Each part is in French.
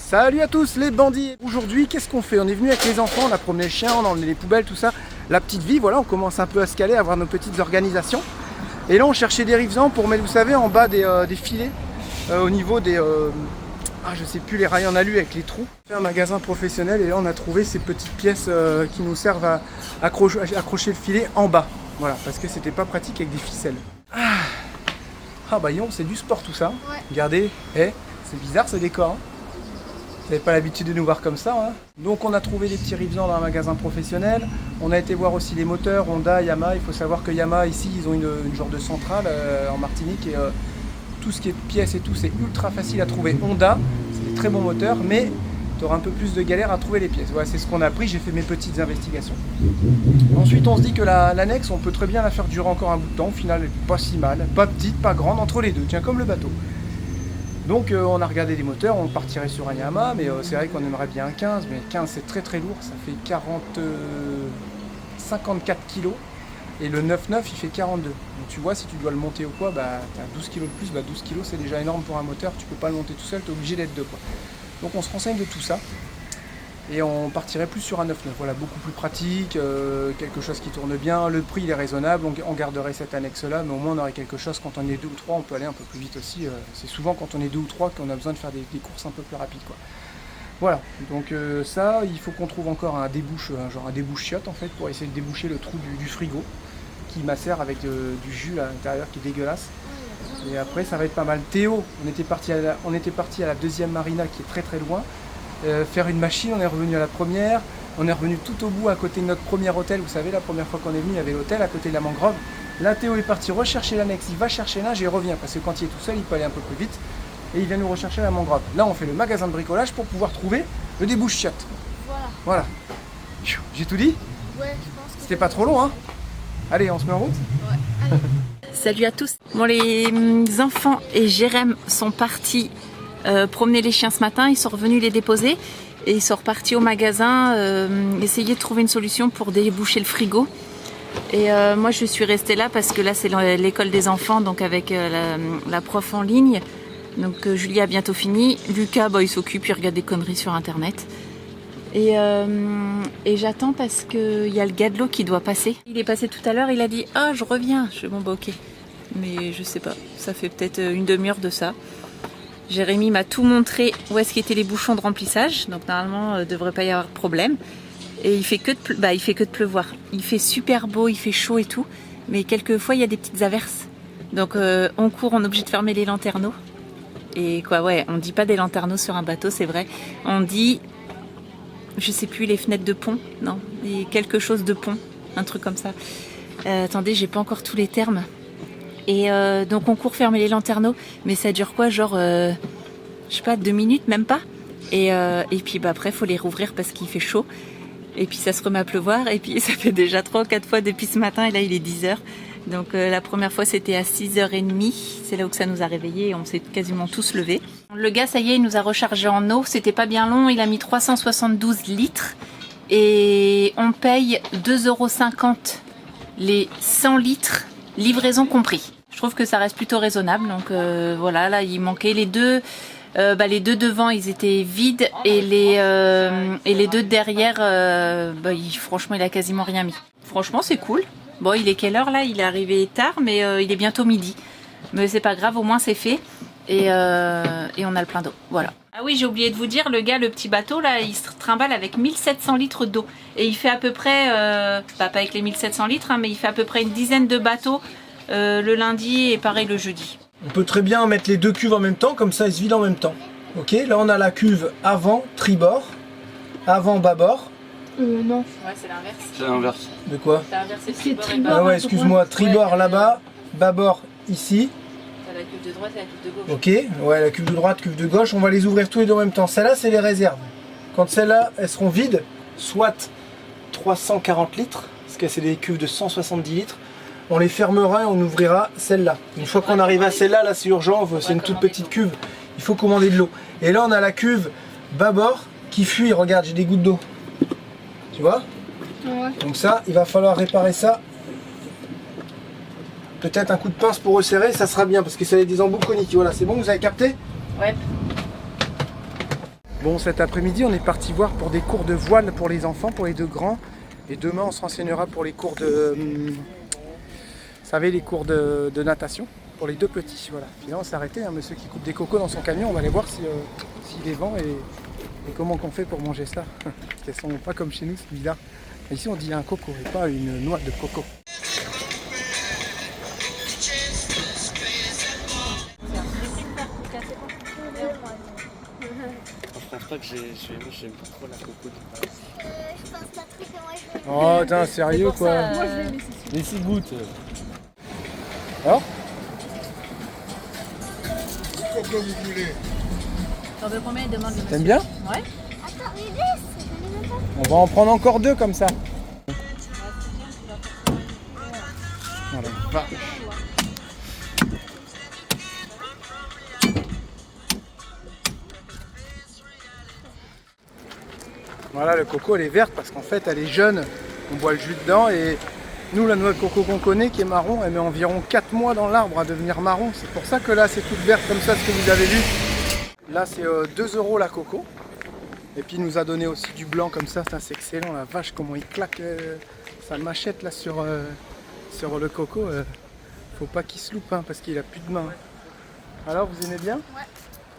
Salut à tous les bandits. Aujourd'hui, qu'est-ce qu'on fait? On est venu avec les enfants, on a promené le chien, on a emmené les poubelles, tout ça. La petite vie, voilà, on commence un peu à se caler, à avoir nos petites organisations. Et là, on cherchait des rivesans pour mettre, vous savez, en bas des filets, au niveau des... je sais plus, les rails en alu avec les trous. On fait un magasin professionnel et là, on a trouvé ces petites pièces qui nous servent à accrocher le filet en bas. Voilà, parce que c'était pas pratique avec des ficelles. Bah yon, c'est du sport tout ça. Ouais. Regardez, c'est bizarre ce décor. Hein. Vous n'avez pas l'habitude de nous voir comme ça. Hein. Donc on a trouvé des petits rivesans dans un magasin professionnel. On a été voir aussi les moteurs, Honda, Yamaha. Il faut savoir que Yamaha ici, ils ont une genre de centrale en Martinique. Et tout ce qui est pièces et tout, c'est ultra facile à trouver. Honda, c'est des très bons moteurs, mais tu auras un peu plus de galère à trouver les pièces. Voilà, c'est ce qu'on a pris, j'ai fait mes petites investigations. Ensuite, on se dit que l'annexe, on peut très bien la faire durer encore un bout de temps. Au final, elle n'est pas si mal, pas petite, pas grande, entre les deux, tiens, comme le bateau. Donc on a regardé des moteurs, on partirait sur un Yamaha, mais c'est vrai qu'on aimerait bien un 15, mais 15 c'est très lourd, ça fait 54 kg, et le 9.9 il fait 42. Donc tu vois, si tu dois le monter ou quoi, bah tu as 12 kg de plus, 12 kg c'est déjà énorme pour un moteur, tu peux pas le monter tout seul, tu es obligé d'être deux, quoi. Donc on se renseigne de tout ça, et on partirait plus sur un 9.9, voilà, beaucoup plus pratique, quelque chose qui tourne bien, le prix il est raisonnable, on garderait cette annexe là, mais au moins on aurait quelque chose, quand on est 2 ou 3, on peut aller un peu plus vite aussi, c'est souvent quand on est 2 ou 3 qu'on a besoin de faire des courses un peu plus rapides, quoi. Voilà, donc ça, il faut qu'on trouve encore un débouche, genre un débouche-chiotte en fait, pour essayer de déboucher le trou du frigo, qui macère avec du jus à l'intérieur qui est dégueulasse. Et après ça va être pas mal. Théo, on était parti à la deuxième marina qui est très loin, faire une machine, on est revenu à la première, on est revenu tout au bout à côté de notre premier hôtel, vous savez la première fois qu'on est venu il y avait l'hôtel à côté de la mangrove. Là Théo est parti rechercher l'annexe, il va chercher l'âge et il revient parce que quand il est tout seul il peut aller un peu plus vite et il vient nous rechercher la mangrove. Là on fait le magasin de bricolage pour pouvoir trouver le débouche-chiotte. Voilà. J'ai tout dit? Ouais, je pense que... C'était pas trop long hein? Allez, on se met en route? Ouais, allez. Salut à tous. Bon, les enfants et Jérém sont partis promener les chiens ce matin, ils sont revenus les déposer et ils sont repartis au magasin essayer de trouver une solution pour déboucher le frigo. Et moi je suis restée là parce que là c'est l'école des enfants, donc avec la prof en ligne. Donc Julie a bientôt fini, Lucas il s'occupe, il regarde des conneries sur internet. Et j'attends parce qu'il y a le gars de l'eau qui doit passer. Il est passé tout à l'heure, il a dit « Ah, je reviens !» Je fais « Bon, bah ok. » Mais je sais pas, ça fait peut-être une demi-heure de ça. Jérémy m'a tout montré où est-ce qu'étaient les bouchons de remplissage. Donc normalement, il ne devrait pas y avoir de problème. Et il fait que de pleuvoir. Il fait super beau, il fait chaud et tout. Mais quelquefois, il y a des petites averses. Donc on court, on est obligé de fermer les lanterneaux. Et quoi, ouais, on dit pas des lanterneaux sur un bateau, c'est vrai. On dit... Je sais plus, les fenêtres de pont, non, quelque chose de pont, un truc comme ça. Attendez, j'ai pas encore tous les termes. Et donc on court fermer les lanterneaux, mais ça dure quoi, genre, je sais pas, 2 minutes, même pas. Et puis après, faut les rouvrir parce qu'il fait chaud. Et puis ça se remet à pleuvoir, et puis ça fait déjà 3 ou 4 fois depuis ce matin, et là il est 10h. Donc la première fois c'était à 6h30, c'est là où ça nous a réveillés et on s'est quasiment tous levés. Le gars, ça y est, il nous a rechargé en eau, c'était pas bien long, il a mis 372 litres et on paye 2,50 € les 100 litres, livraison compris. Je trouve que ça reste plutôt raisonnable, donc voilà, là il manquait les deux. Les deux devant ils étaient vides et les deux derrière, franchement il a quasiment rien mis. Franchement c'est cool. Bon, il est quelle heure là? Il est arrivé tard, mais il est bientôt midi. Mais c'est pas grave, au moins c'est fait. Et on a le plein d'eau. Voilà. Ah oui, j'ai oublié de vous dire, le gars, le petit bateau là, il se trimballe avec 1700 litres d'eau. Et il fait à peu près, pas avec les 1700 litres, hein, mais il fait à peu près une dizaine de bateaux le lundi et pareil le jeudi. On peut très bien mettre les deux cuves en même temps, comme ça ils se vident en même temps. Ok, là on a la cuve avant tribord, avant bâbord. Non. Ouais, c'est l'inverse. C'est l'inverse. De quoi? T'as inversé C'est tribord et tribord. bâbord. Ah ouais, excuse-moi, tribord Ouais, là-bas, bâbord ici. T'as la cuve de droite et la cuve de gauche. Ok, ouais, la cuve de droite, cuve de gauche, on va les ouvrir tous les deux en même temps. Celles-là, c'est les réserves. Quand celles-là, elles seront vides, soit 340 litres, parce que c'est des cuves de 170 litres, on les fermera et on ouvrira celle-là. Une fois qu'on arrive à celle-là, là c'est urgent, c'est une toute petite cuve, il faut commander de l'eau. Et là, on a la cuve bâbord qui fuit, regarde, j'ai des gouttes d'eau. Tu vois? Ouais. Donc ça, il va falloir réparer ça. Peut-être un coup de pince pour resserrer, ça sera bien, parce que ça a des embouts coniques. Voilà, c'est bon, vous avez capté? Ouais. Bon, cet après-midi, on est parti voir pour des cours de voile pour les enfants, pour les deux grands. Et demain, on se renseignera pour les cours de... vous savez, les cours de natation pour les deux petits. Voilà. Puis là, on s'est arrêté, un monsieur qui coupe des cocos dans son camion. On va aller voir s'il les vend et comment qu'on fait pour manger ça. Qu'elles sont pas comme chez nous, c'est bizarre. Ici, on dit un coco et pas une noix de coco. Je pense pas que j'aime pas trop la coco de base. Je pense pas trop que moi je vais. Oh, putain, sérieux quoi. Moi je vais laisser ça. Mais si goûte. Alors, T'en veux combien il demande le monsieur? t'aimes bien? Ouais. Attends, mais laisse, j'en ai même pas. On va en prendre encore deux comme ça. Voilà. Va. Voilà, le coco elle est verte parce qu'en fait elle est jeune, on boit le jus dedans et nous la noix de coco qu'on connaît qui est marron, elle met environ 4 mois dans l'arbre à devenir marron. C'est pour ça que là c'est toute verte comme ça, ce que vous avez vu. Là c'est 2 € la coco. Et puis il nous a donné aussi du blanc comme ça, c'est excellent, la vache comment il claque sa machette là sur le coco. Faut pas qu'il se loupe hein, parce qu'il a plus de main. Alors vous aimez bien?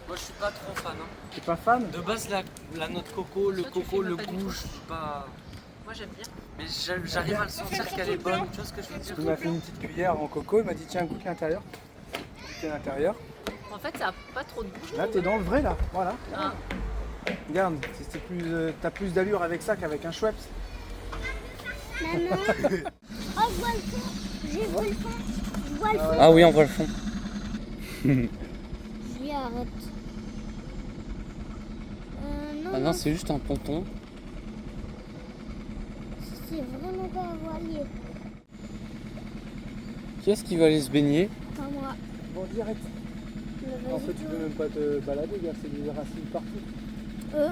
Moi je suis pas trop fan. Hein. T'es pas fan? De base la noix de coco, le Toi, tu coco, fais le pas du goût, tout. je suis pas. Moi j'aime bien. Mais j'arrive à le sentir qu'elle est bonne, tu vois ce que je veux dire? Il m'a fait une petite cuillère en coco, il m'a dit tiens goûte l'intérieur. Goûtez l'intérieur. En fait, ça a pas trop de bouche. Là t'es dans le vrai là, voilà. Ah. Regarde, t'as plus d'allure avec ça qu'avec un Schweppes. Maman. Oh, je vois le fond. J'ai vu le fond. Je vois le fond. Ah oui, on voit le fond. J'y arrête. Non, Ah non, c'est juste un ponton. c'est vraiment pas un voilier. Qui est-ce qui va aller se baigner? Pas moi. Bon direct. Mais En vas-y, fait tu toi. peux même pas te balader, regarde, c'est des racines partout. Euh,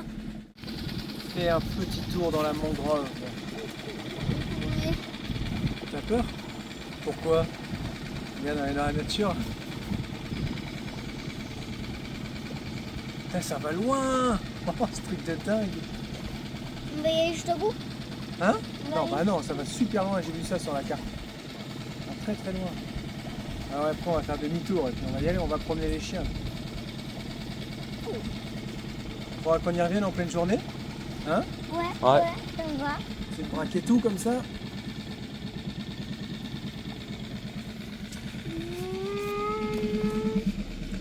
Fais un petit tour dans la mangrove. oui. T'as peur? Pourquoi? Regarde, elle est dans la nature. Putain, ça va loin! Oh, ce truc de dingue! Mais je te goûte. Hein? Non, bah non, ça va super loin, j'ai vu ça sur la carte. Ça va très très loin. Alors après on va faire demi-tour et puis on va y aller, on va promener les chiens. Faudra qu'on y revienne en pleine journée. Hein? Ouais, Ouais. ça me va. C'est de braquer tout comme ça.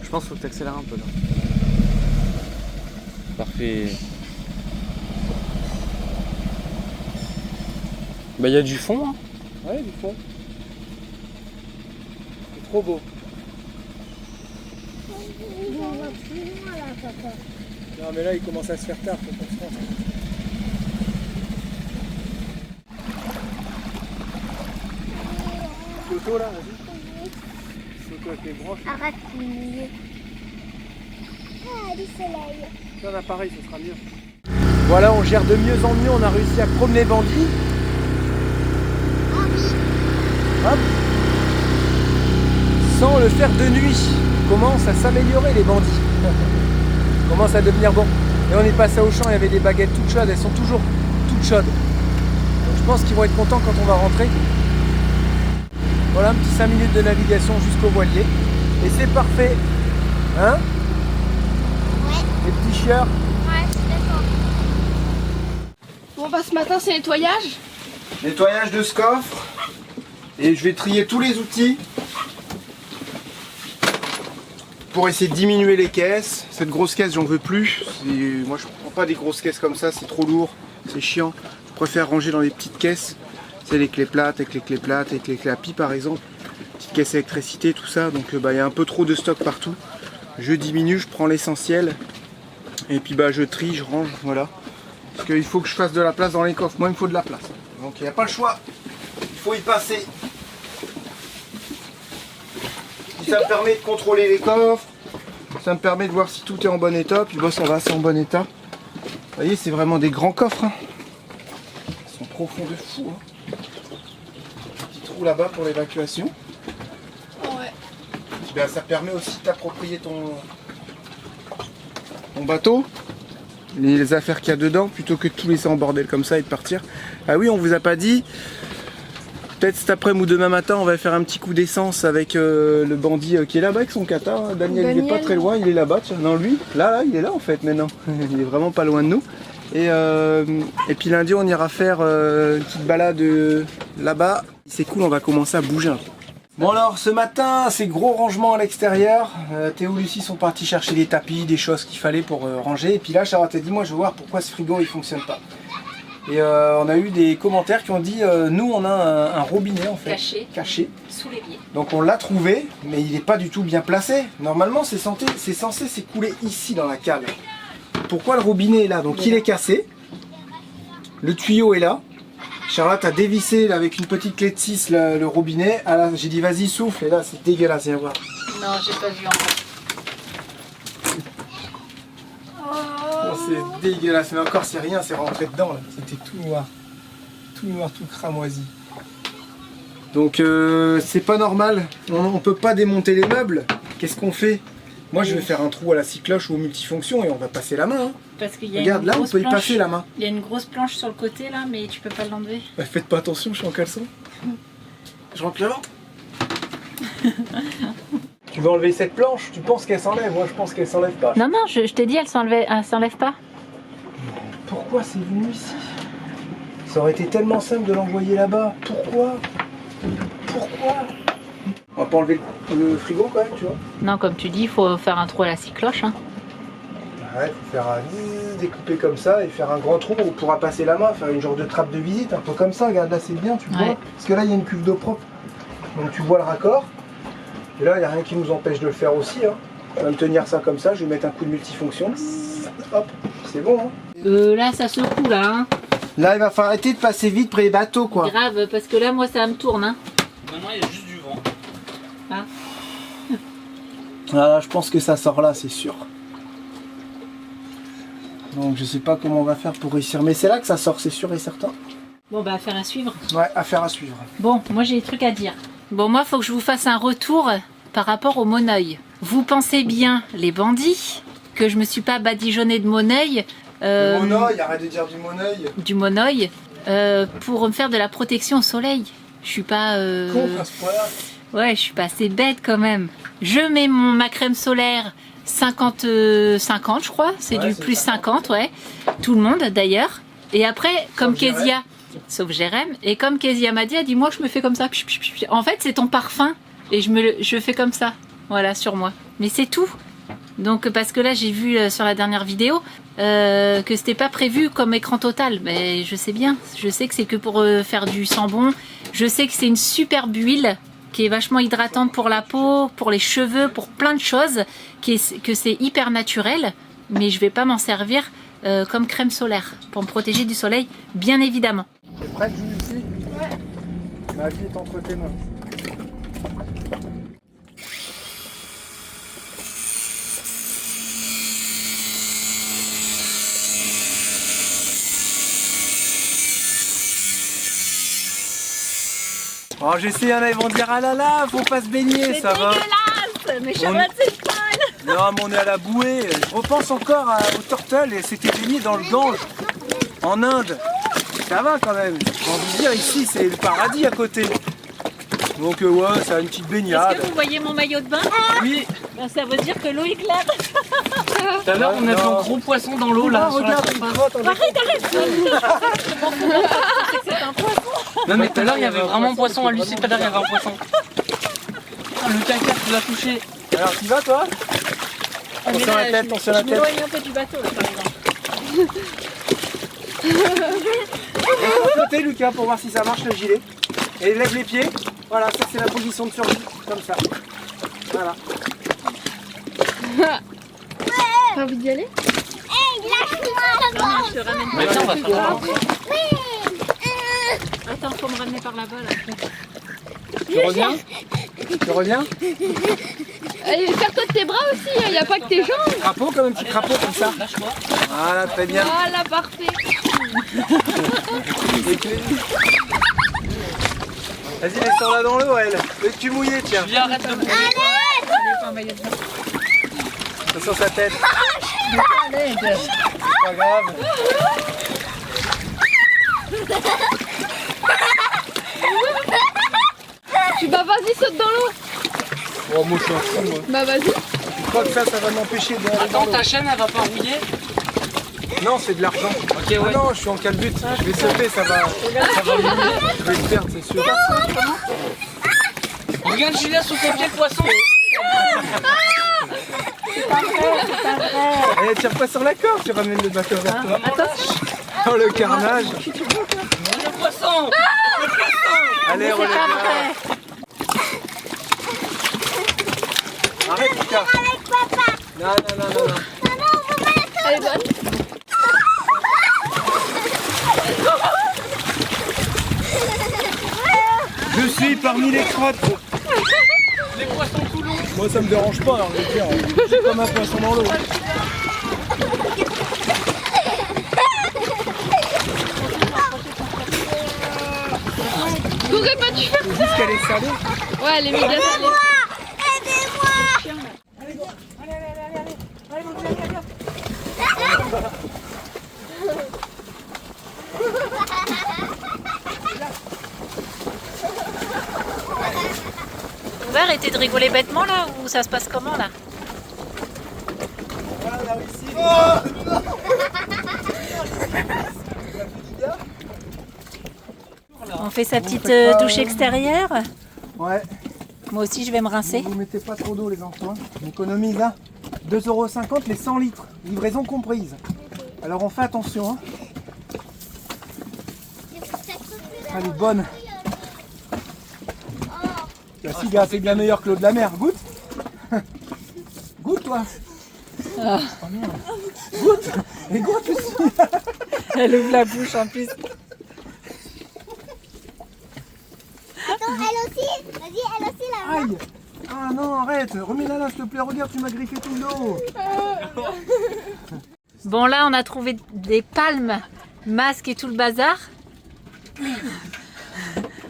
Je pense qu'il faut que tu accélères un peu là. Parfait. Bah il y a du fond. Hein. Ouais, du fond. C'est trop beau. On va plus loin là, papa. Non mais là il commence à se faire tard, faut qu'on se rentre. Photo là, vas-y. Photo avec les branches. Arrête le milieu. Ah, du soleil. Fais un appareil, ce sera mieux. Voilà, on gère de mieux en mieux, on a réussi à promener Bandit. Ah oui. Hop. Sans le faire de nuit. Commence à s'améliorer les bandits. Commence à devenir bon. Et on est passé au champ, il y avait des baguettes toutes chaudes, elles sont toujours toutes chaudes. Donc je pense qu'ils vont être contents quand on va rentrer. Voilà un petit 5 minutes de navigation jusqu'au voilier. Et c'est parfait. Hein? Ouais. Les petits chieurs. Ouais, je suis d'accord. Bon bah ce matin c'est nettoyage. Nettoyage de ce coffre. Et je vais trier tous les outils pour essayer de diminuer les caisses. Cette grosse caisse, j'en veux plus. Moi, je prends pas des grosses caisses comme ça, c'est trop lourd, c'est chiant. Je préfère ranger dans les petites caisses. C'est les clés plates, avec les clés plates, avec les clés à pie par exemple. Petite caisse électricité, tout ça. Donc il y a un peu trop de stock partout. Je diminue, je prends l'essentiel. Et puis je trie, je range, voilà. Parce qu'il faut que je fasse de la place dans les coffres. Moi, il me faut de la place. Donc il n'y a pas le choix. Il faut y passer. Puis ça me permet de contrôler les coffres. Ça me permet de voir si tout est en bon état. Puis ça va, c'est en bon état. Vous voyez, c'est vraiment des grands coffres. Hein. Ils sont profonds de fou. Hein. Petit trou là-bas pour l'évacuation. Ouais. Puis, ça permet aussi de t'approprier ton bateau. les affaires qu'il y a dedans plutôt que de tout laisser en bordel comme ça et de partir. Ah oui, on vous a pas dit. Peut-être cet après-midi ou demain matin, on va faire un petit coup d'essence avec le bandit qui est là-bas avec son kata. Hein. Daniel, il est pas très loin, il est là-bas. Tiens, non, lui, là, il est là en fait maintenant. Il est vraiment pas loin de nous. Et puis lundi, on ira faire une petite balade là-bas. C'est cool, on va commencer à bouger un peu. Bon alors, ce matin, c'est gros rangement à l'extérieur. Théo et Lucie sont partis chercher des tapis, des choses qu'il fallait pour ranger. Et puis là, Charlotte a dit, moi je veux voir pourquoi ce frigo il fonctionne pas. Et on a eu des commentaires qui ont dit nous on a un robinet en fait caché sous l'évier. Donc on l'a trouvé, mais il n'est pas du tout bien placé. Normalement c'est censé s'écouler ici dans la cale. Pourquoi le robinet est là? Donc il est cassé. Le tuyau est là. Charlotte a dévissé là, avec une petite clé de 6 le robinet. Ah là, j'ai dit vas-y souffle et là c'est dégueulasse, viens voir. Non, j'ai pas vu encore. Oh, c'est dégueulasse, mais encore c'est rien, c'est rentré dedans là. C'était tout noir, tout cramoisi. Donc c'est pas normal, on peut pas démonter les meubles. Qu'est-ce qu'on fait? Moi je vais faire un trou à la scie cloche ou au multifonction et on va passer la main. Hein. Parce qu'il y a regarde une là, on grosse peut y planche. passer la main. Il y a une grosse planche sur le côté là, mais tu peux pas l'enlever. Bah, faites pas attention, je suis en caleçon. Je rentre là. Tu veux enlever cette planche? Tu penses qu'elle s'enlève? Moi je pense qu'elle s'enlève pas. Non, non, je t'ai dit, elle s'enlève pas. Pourquoi c'est venu ici? Ça aurait été tellement simple de l'envoyer là-bas. Pourquoi? On va pas enlever le frigo quand même, tu vois. Non, comme tu dis, il faut faire un trou à la scie cloche. Hein. Ouais, faut faire découper comme ça et faire un grand trou où on pourra passer la main, faire une genre de trappe de visite, un peu comme ça. Regarde là, c'est bien, tu vois. Parce que là, il y a une cuve d'eau propre. Donc tu vois le raccord. Et là, il n'y a rien qui nous empêche de le faire aussi. Hein. Je vais me tenir ça comme ça, je vais mettre un coup de multifonction. Hop, c'est bon. Hein. Là, ça secoue là. Hein. Là, il va falloir arrêter de passer vite près des bateaux, quoi. Grave, parce que là, moi, ça me tourne. Hein. Maintenant, il y a juste du vent. Ah. Ah, je pense que ça sort là, c'est sûr. Donc, je sais pas comment on va faire pour réussir. Mais c'est là que ça sort, c'est sûr et certain. Bon, bah, affaire à suivre. Ouais, affaire à suivre. Bon, moi, j'ai des trucs à dire. Bon, moi, faut que je vous fasse un retour par rapport au Moneuil. Vous pensez bien, les bandits, que je me suis pas badigeonné de Moneuil. Du Moneuil, arrête de dire du Moneuil. Du Moneuil, pour me faire de la protection au soleil. Je suis pas... Con, à ce point-là. Ouais, je suis pas assez bête quand même. Je mets ma crème solaire 50, je crois. C'est Ouais, du c'est plus 50, ouais. Tout le monde d'ailleurs. Et après, comme Kezia, sauf Jérém, et comme Kezia m'a dit, elle dit moi je me fais comme ça. En fait, c'est ton parfum et je fais comme ça. Voilà, sur moi. Mais c'est tout. Donc parce que là, j'ai vu sur la dernière vidéo que c'était pas prévu comme écran total. Mais je sais bien. Je sais que c'est que pour faire du sambon. Je sais que c'est une superbe huile qui est vachement hydratante pour la peau, pour les cheveux, pour plein de choses, que c'est hyper naturel, mais je vais pas m'en servir comme crème solaire pour me protéger du soleil, bien évidemment. T'es prête, Lucie? Ouais. Ma vie est entre tes mains. Oh, j'essaie, hein, ils vont dire ah là là, faut pas se baigner, ça va. C'est dégueulasse, mais Charlotte c'est folle. Non, mais on est à la bouée. Je repense encore au turtle et c'était baigné dans le Gange, en Inde. Ça va quand même. J'ai envie de dire, ici c'est le paradis à côté. Donc ouais, c'est une petite baignade. Est-ce que vous voyez mon maillot de bain? Oui. Ben, ça veut dire que l'eau est claire. Tout à l'heure, on a vu un gros poisson dans l'eau là. Sur la Regarde, il surface. crotte. Arrête. C'est un poisson. Non, mais tout à l'heure, il y avait vraiment un poisson. À lui, c'est tout à l'heure, il y avait un poisson. Ah, le caca, tu l'as touché. Alors, tu vas toi? Attention à la tête, attention à la Je tête. m'éloigne un peu du bateau là par exemple. On va flotter, Lucas, pour voir si ça marche le gilet. Et lève les pieds. Voilà, ça c'est la position de survie. Comme ça. Voilà. T'as envie d'y aller? Lâche-moi. Je te ramène par Maintenant, on va là. faire un Attends, faut me ramener par là-bas là. Tu reviens? Tu reviens? Allez, serre-toi de tes bras aussi, il n'y a pas que tes jambes. Crapaud comme un petit crapaud comme ça. Lâche-moi. Voilà, très bien. Voilà, parfait. Vas-y, laisse-la dans l'eau, elle. Le cul mouillé, tiens. Viens, arrête de me Attention sa tête. pas grave. Bah vas-y, saute dans l'eau. Oh, moi je suis un fou, moi. Bah vas-y. Je crois que ça va m'empêcher d'aller dans Attends, l'eau. ta chaîne elle va pas rouiller? Non, c'est de l'argent. Ok, ouais. Ah non, je suis en calbut. Je vais sauter, ça va mouiller. Je vais le perdre, c'est sûr. Regarde Julia sous tes pieds le poisson. Eh, tire pas sur la corde, tu ramènes le bateau vers toi. Oh, le carnage. Le poisson. Allez, relève-la. Arrête, Lucas. Avec papa. Non, non, non, non, non. Maman, on va pas la Elle est bonne. Je suis parmi les crottes. Les poissons tout longs. Moi, ça me dérange pas, hein, je veux dire. Je suis comme un poisson dans l'eau. T'aurais pas dû faire Juste qu'elle est salée. Ouais, elle est méga salée. Vous pouvez arrêter de rigoler bêtement là ou ça se passe comment là? Voilà, on a réussi. On fait sa petite douche extérieure. Ouais, Moi aussi je vais me rincer. vous mettez pas trop d'eau, les enfants. On économise là 2,50 € les 100 litres, livraison comprise. Alors on fait attention. Hein. Elle est bonne. La cigarette c'est bien meilleur que l'eau de la mer. Goûte. Goûte toi. Ah. Oh, merde. Goûte. Et goûte aussi. Elle ouvre la bouche en plus. Attends, elle aussi. Vas-y, elle aussi là. Aïe. Ah non, arrête. Remets-la là, s'il te plaît. Regarde, tu m'as griffé tout le dos. Bon là on a trouvé des palmes, masques et tout le bazar.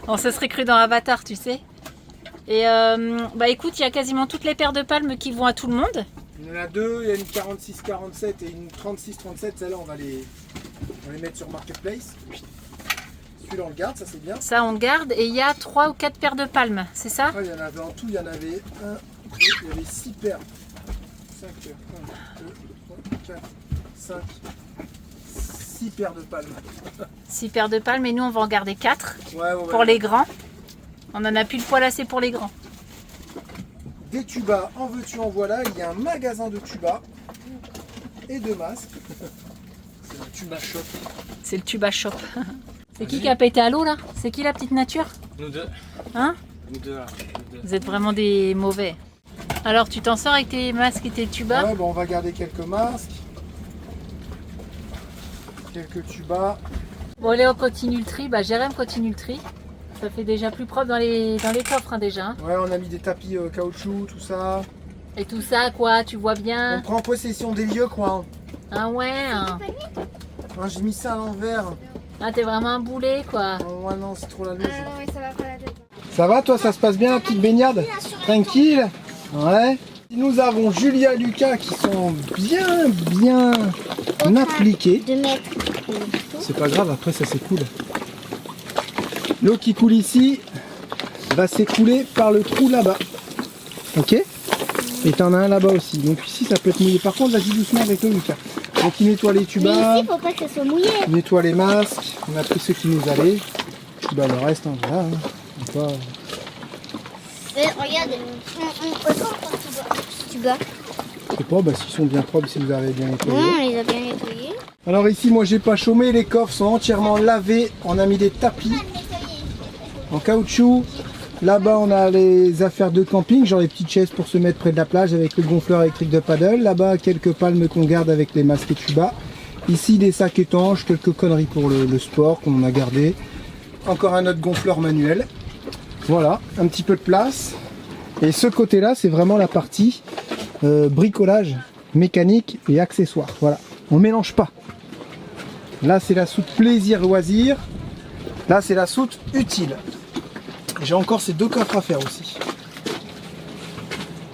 On se serait cru dans Avatar, tu sais. Et bah écoute, il y a quasiment toutes les paires de palmes qui vont à tout le monde. Il y en a deux, il y a une 46-47 et une 36-37. Celle-là, on va les mettre sur Marketplace. Celui-là, on le garde, ça c'est bien. Ça on garde. Et il y a 3 ou 4 paires de palmes, c'est ça? Après, il y en avait en tout, il y en avait 1, 2, il y avait 6 paires. 5 paires. 1, 2, 3, 4, 5, 6 paires de palmes. 6 paires de palmes et nous on va en garder 4 Ouais, ouais, pour les grands. On en a plus le poil assez pour les grands. Des tubas, en veux-tu, en voilà. Il y a un magasin de tubas et de masques. C'est un tuba shop. C'est le tuba shop. C'est qui a pété à l'eau là? C'est qui la petite nature? Nous deux. Hein? Nous deux là. Nous deux. Vous êtes vraiment des mauvais. Alors tu t'en sors avec tes masques et tes tubas? Ouais, bon, on va garder quelques masques. Quelques tubas. Bon allez on continue le tri. Bah Jérém continue le tri. Ça fait déjà plus propre dans les coffres hein, déjà. Hein. Ouais, on a mis des tapis caoutchouc, tout ça. Et tout ça quoi, tu vois On bien? prend possession des lieux, quoi. Ah ouais hein. Hein, j'ai mis ça à l'envers. Ah t'es vraiment un boulet quoi. Oh, ouais, non, c'est trop la loose. Non, mais ça va pas la tête. Ça va, toi, ça se passe bien, la petite baignade? Tranquille? Ouais. Nous avons Julia et Lucas qui sont bien appliqués. De mettre. C'est pas grave, après ça s'écoule. L'eau qui coule ici va s'écouler par le trou là-bas. Ok? Et t'en as un là-bas aussi. Donc ici ça peut être mouillé. Par contre, vas-y doucement avec le Lucas. Donc il nettoie les Mais tubas, ici, faut pas que ça soit mouillé. il nettoie les masques. On a pris ceux qui nous allaient. Bah, le reste, hein, voilà. Hein. On va pas- Regarde, tu bats. Je sais pas, bah, s'ils sont bien propres, si vous avez bien nettoyé. On les a bien nettoyés. Alors ici, moi j'ai pas chômé, les coffres sont entièrement lavés. On a mis des tapis en caoutchouc. Là-bas, on a les affaires de camping, genre les petites chaises pour se mettre près de la plage avec le gonfleur électrique de paddle. Là-bas, quelques palmes qu'on garde avec les masques et tubas. Ici, des sacs étanches, quelques conneries pour le sport qu'on a gardé. Encore un autre gonfleur manuel. Voilà, un petit peu de place. Et ce côté-là, c'est vraiment la partie bricolage, mécanique et accessoires. Voilà, on mélange pas. Là, c'est la soute plaisir loisir. Là, c'est la soute utile. J'ai encore ces deux coffres à faire aussi.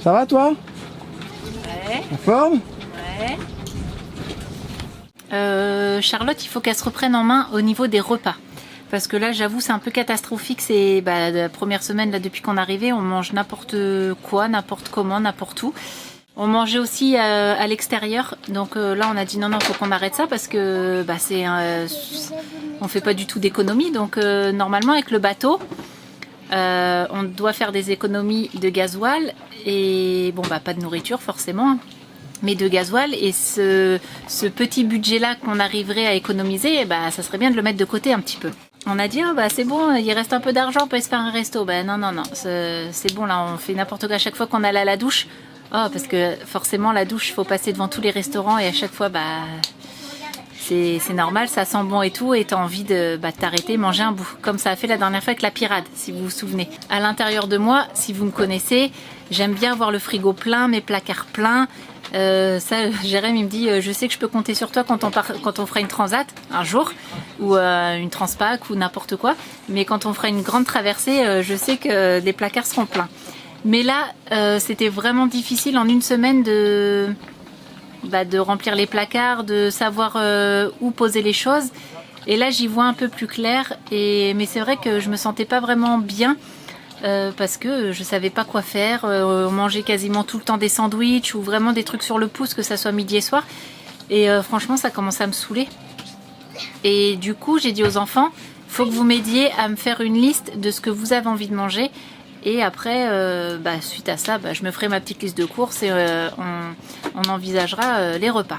Ça va, toi? Ouais, En forme? ouais. Charlotte, il faut qu'elle se reprenne en main au niveau des repas. Parce que là, j'avoue, c'est un peu catastrophique. C'est la première semaine, là, depuis qu'on est arrivé, on mange n'importe quoi, n'importe comment, n'importe où. On mangeait aussi à l'extérieur. Donc là, on a dit non, faut qu'on arrête ça parce que on fait pas du tout d'économie. Donc normalement, avec le bateau, on doit faire des économies de gasoil et pas de nourriture forcément, mais de gasoil. Et ce petit budget-là qu'on arriverait à économiser, ça serait bien de le mettre de côté un petit peu. On a dit c'est bon, il reste un peu d'argent, on peut se faire un resto. Non, c'est bon, là on fait n'importe quoi à chaque fois qu'on allait à la douche. Parce que forcément la douche, il faut passer devant tous les restaurants et à chaque fois c'est normal, ça sent bon et tout, et t'as envie de t'arrêter, manger un bout, comme ça a fait la dernière fois avec la pirade, si vous vous souvenez. À l'intérieur de moi, si vous me connaissez, j'aime bien avoir le frigo plein, mes placards pleins. Ça, Jérém, il me dit, je sais que je peux compter sur toi quand on fera une transat un jour, ou une transpac ou n'importe quoi, mais quand on fera une grande traversée, je sais que les placards seront pleins. Mais là, c'était vraiment difficile en une semaine de remplir les placards, de savoir où poser les choses. Et là, j'y vois un peu plus clair. Mais c'est vrai que je me sentais pas vraiment bien parce que je savais pas quoi faire. On mangeait quasiment tout le temps des sandwichs ou vraiment des trucs sur le pouce, que ça soit midi et soir. Et franchement, ça commençait à me saouler. Et du coup, j'ai dit aux enfants, faut que vous m'aidiez à me faire une liste de ce que vous avez envie de manger. Et après, suite à ça, je me ferai ma petite liste de courses et on envisagera les repas.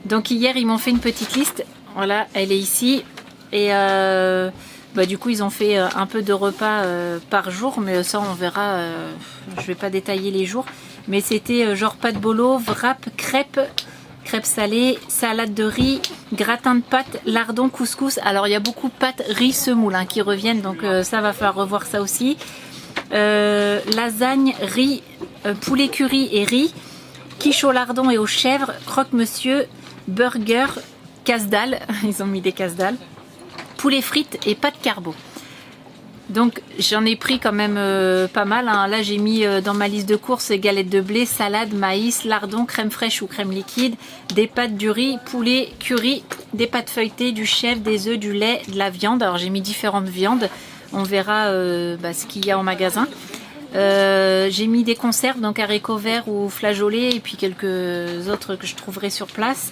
Donc hier, ils m'ont fait une petite liste. Voilà, elle est ici. Et du coup, ils ont fait un peu de repas par jour. Mais ça, on verra. Je vais pas détailler les jours. Mais c'était genre pâte bolo, wrap, crêpes salées, salade de riz, gratin de pâtes, lardons, couscous. Alors, il y a beaucoup de pâtes, riz, semoule qui reviennent. Donc ça, va falloir revoir ça aussi. Lasagne, riz, poulet curry et riz, quiche au lardon et aux chèvres, croque-monsieur, burger, casse-dalle, ils ont mis des casse-dalles, poulet frites et pâtes carbo. Donc j'en ai pris quand même pas mal. Là j'ai mis dans ma liste de courses galettes de blé, salade, maïs, lardon, crème fraîche ou crème liquide, des pâtes, du riz, poulet, curry, des pâtes feuilletées, du chèvre, des œufs, du lait, de la viande. Alors j'ai mis différentes viandes. On verra ce qu'il y a en magasin. J'ai mis des conserves, donc haricots verts ou flageolets, et puis quelques autres que je trouverai sur place.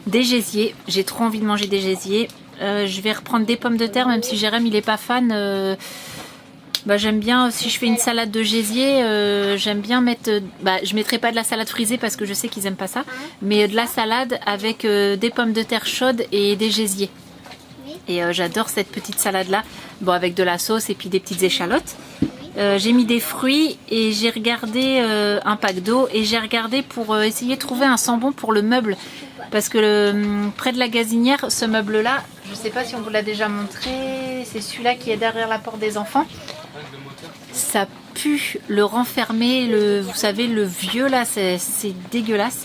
Des gésiers, j'ai trop envie de manger des gésiers. Je vais reprendre des pommes de terre, même si Jérém il est pas fan. J'aime bien, si je fais une salade de gésier, j'aime bien mettre... je mettrai pas de la salade frisée parce que je sais qu'ils aiment pas ça, mais de la salade avec des pommes de terre chaudes et des gésiers. Et j'adore cette petite salade là, avec de la sauce et puis des petites échalotes. J'ai mis des fruits et j'ai regardé un pack d'eau, et j'ai regardé pour essayer de trouver un sambon pour le meuble, parce que près de la gazinière, ce meuble là, je sais pas si on vous l'a déjà montré, c'est celui-là qui est derrière la porte des enfants. Ça pue le renfermé, vous savez, le vieux là, c'est dégueulasse.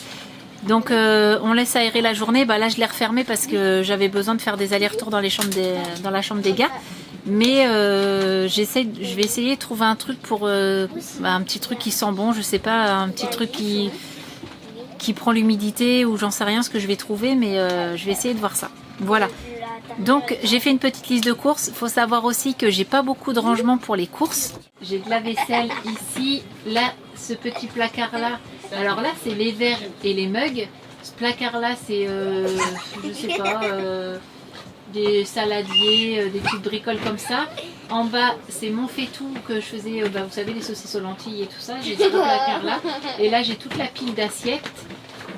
Donc on laisse aérer la journée. Là je l'ai refermé parce que j'avais besoin de faire des allers-retours dans la chambre des gars. Mais je vais essayer de trouver un truc pour un petit truc qui sent bon, je sais pas, un petit truc qui prend l'humidité ou j'en sais rien ce que je vais trouver, mais je vais essayer de voir ça. Voilà. Donc j'ai fait une petite liste de courses. Il faut savoir aussi que j'ai pas beaucoup de rangement pour les courses. J'ai de la vaisselle ici, là, ce petit placard là. Alors là c'est les verres et les mugs. Ce placard là c'est je sais pas, des saladiers, des petites bricoles comme ça. En bas c'est mon faitout que je faisais, vous savez, les saucisses aux lentilles et tout ça. J'ai ce placard là. Et là j'ai toute la pile d'assiettes.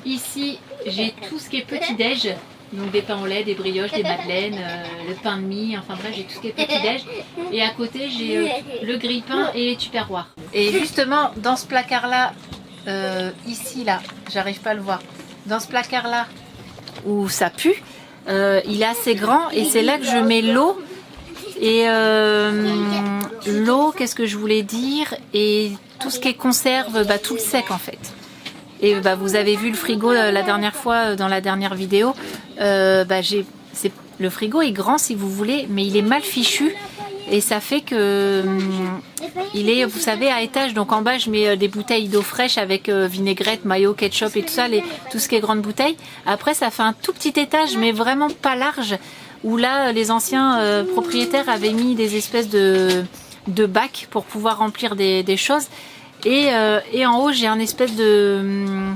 Ici j'ai tout ce qui est petit déj. Donc des pains au lait, des brioches, des madeleines, le pain de mie, enfin bref, j'ai tout ce qui est petit-déj. Et à côté, j'ai le grille-pain et les tupperwares. Et justement, dans ce placard-là, ici, là, j'arrive pas à le voir, dans ce placard-là, où ça pue, il est assez grand et c'est là que je mets l'eau. Et l'eau, qu'est-ce que je voulais dire? Et tout ce qui est conserve, tout le sec en fait. Et vous avez vu le frigo la dernière fois dans la dernière vidéo. Le frigo est grand si vous voulez, mais il est mal fichu et ça fait que il est, vous savez, à étage. Donc en bas, je mets des bouteilles d'eau fraîche avec vinaigrette, mayo, ketchup et tout ça, tout ce qui est grande bouteille. Après, ça fait un tout petit étage, mais vraiment pas large, où là, les anciens propriétaires avaient mis des espèces de bacs pour pouvoir remplir des choses. Et en haut, j'ai un espèce de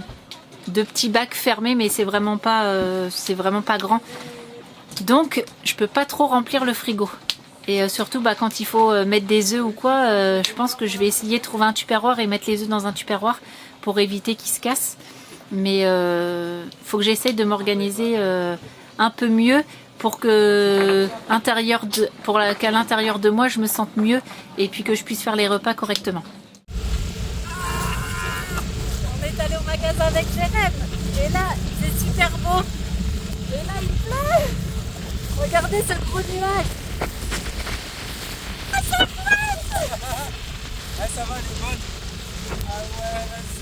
petit bac fermé, mais c'est vraiment pas grand. Donc, je peux pas trop remplir le frigo. Et surtout, quand il faut mettre des œufs ou quoi, je pense que je vais essayer de trouver un tupperware et mettre les œufs dans un tupperware pour éviter qu'ils se cassent. Mais faut que j'essaye de m'organiser un peu mieux pour qu'à l'intérieur de moi, je me sente mieux et puis que je puisse faire les repas correctement. On est allé au magasin avec Jérém et là, c'est super beau. Et là, il pleut. Regardez ce gros nuage. Ah, ça va, elle est bonne. Ah ouais, vas-y.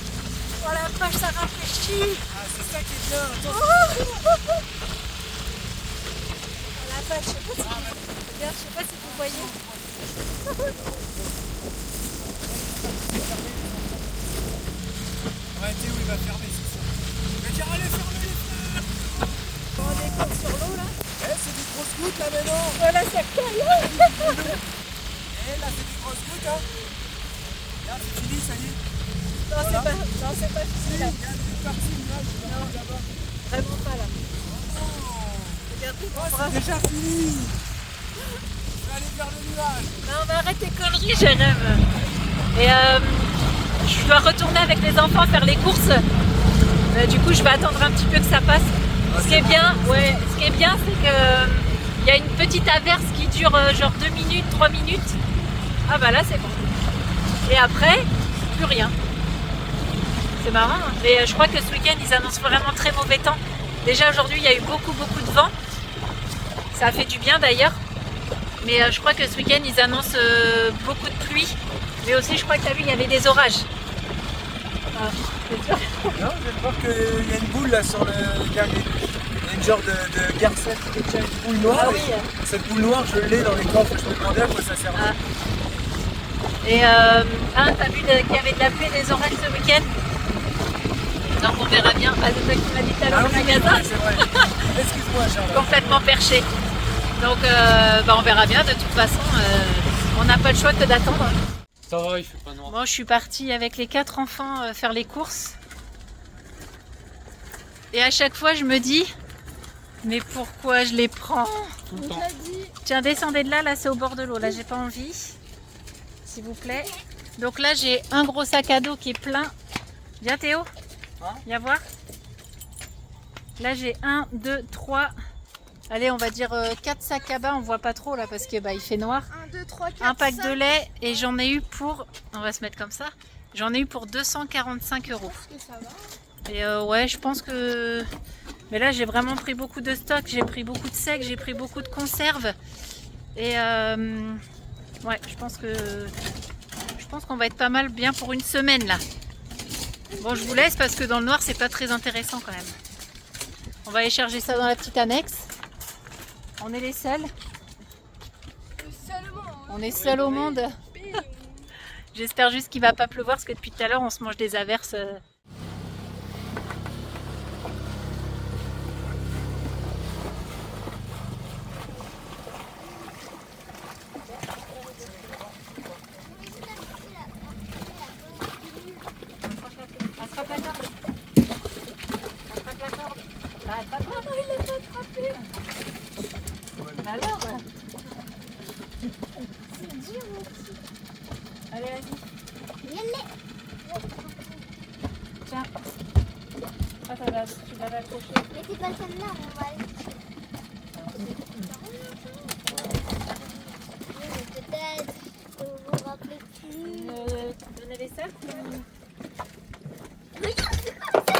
Oh la vache, ça rafraîchit. Ah, c'est ça qui est bien. Attention. Oh la vache, je sais pas si vous voyez. Ouais, Théo, il va fermer, c'est ça. Il va dire, allez, fermez les fenêtres. On décolle sur l'eau là. Eh, c'est des grosses gouttes, là, maintenant. Voilà, ça caille. Eh, là, c'est des grosses gouttes, hein. Là, c'est fini, ça y est. Non, c'est pas fini là. Il y a une partie, là, là-bas. Vraiment pas là. Regardez, C'est déjà fini. Je vais aller vers le nuage. non, mais arrête tes conneries, Jérém. Et je dois retourner avec les enfants faire les courses. Du coup, je vais attendre un petit peu que ça passe. Ce qui est bien, c'est que il y a une petite averse qui dure genre 2 minutes, 3 minutes. Ah bah là, c'est bon. Et après, plus rien. C'est marrant, hein. Mais je crois que ce week-end, ils annoncent vraiment très mauvais temps. Déjà aujourd'hui, il y a eu beaucoup de vent. Ça a fait du bien d'ailleurs. Mais je crois que ce week-end, ils annoncent beaucoup de pluie. Mais aussi, je crois que tu as vu, il y avait des orages. Ah, c'est sûr. Non, je viens de voir qu'il y a une boule là sur le. Il y a une genre de garcette, une boule noire. Ah oui. Cette boule noire, je l'ai dans les coffres. Je me demandais à quoi ça servait. Ah. Et t'as vu qu'il y avait de la pluie et des orages ce week-end? Donc on verra bien. Ah, c'est toi qui m'as dit tout à l'heure au magasin. C'est vrai. Excuse-moi, Charlotte. Complètement perché. Donc on verra bien. De toute façon, on n'a pas le choix que d'attendre. Ça va, il fait pas noir. Moi, je suis partie avec les 4 enfants faire les courses. Et à chaque fois, je me dis, mais pourquoi je les prends? Tout le temps. Tiens, descendez de là, là c'est au bord de l'eau. Là, j'ai pas envie. S'il vous plaît. Donc là, j'ai un gros sac à dos qui est plein. Viens Théo, viens voir. Là, j'ai 1, 2, 3. Allez, on va dire 4 sacs à bain. On voit pas trop là parce que il fait noir. 1, 2, 3, 4, Un pack 5. de lait et j'en ai eu pour, on va se mettre comme ça, j'en ai eu pour 245 €. Et ouais, je pense que, mais là j'ai vraiment pris beaucoup de stock, j'ai pris beaucoup de sec, j'ai pris beaucoup de conserves et ouais, je pense qu'on va être pas mal bien pour une semaine là. Bon, je vous laisse parce que dans le noir c'est pas très intéressant quand même. On va aller charger ça dans la petite annexe. On est les seuls. On est seuls au monde. J'espère juste qu'il va pas pleuvoir parce que depuis tout à l'heure on se mange des averses. Attrape la corde. Attrape la corde. Attrape-la. Il l'a pas attrapé. Alors c'est dur aussi. Allez, vas-y. Tiens. Ah, tu vas l'accrocher. Mais c'est pas celle-là, on va aller. Peut-être que vous vous rappelez plus. Donnez les sacs. Regarde, c'est pas ça.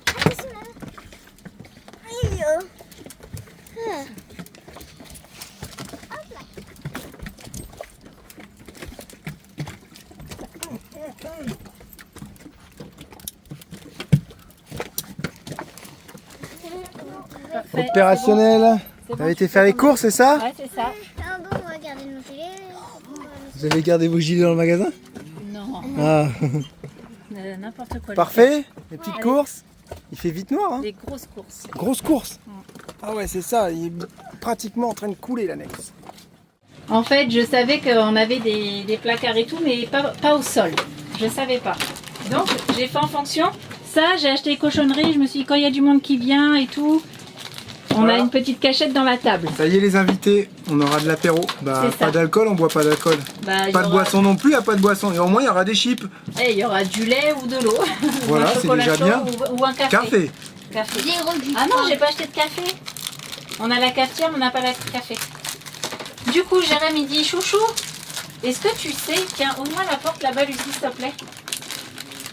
Attention là. Aïe. Hop là. Parfait. Opérationnel. c'est T'avais été faire les courses, c'est ça? Ouais, c'est ça. Ah bon, on va garder nos gilets. Vous avez gardé vos gilets dans le magasin? Non, Ah, n'importe quoi. parfait. Les petites courses. Il fait vite noir, hein? Des grosses courses. Grosse course. Ah ouais, c'est ça. Il est pratiquement en train de couler l'annexe. En fait, je savais qu'on avait des placards et tout, mais pas au sol. Je savais pas. Donc, j'ai fait en fonction. Ça, j'ai acheté les cochonneries. Je me suis dit, quand il y a du monde qui vient et tout, on Voilà. a une petite cachette dans la table. Ça y est, les invités, on aura de l'apéro. Bah, C'est ça. pas d'alcool, on boit pas d'alcool. Bah, il y Pas de aura- boisson non plus, y a pas de boisson. Et au moins, il y aura des chips. Eh, il y aura du lait ou de l'eau. Voilà, Ou un c'est chocolat déjà chaud bien. Ou un café. Café. Café. Zéro du Ah non, j'ai pas acheté de café. On a la cafetière, mais on n'a pas la café. Du coup, Jérém, il dit, chouchou, est-ce que tu sais, tiens, ouvre-moi la porte là-bas, Lucie, s'il te plaît.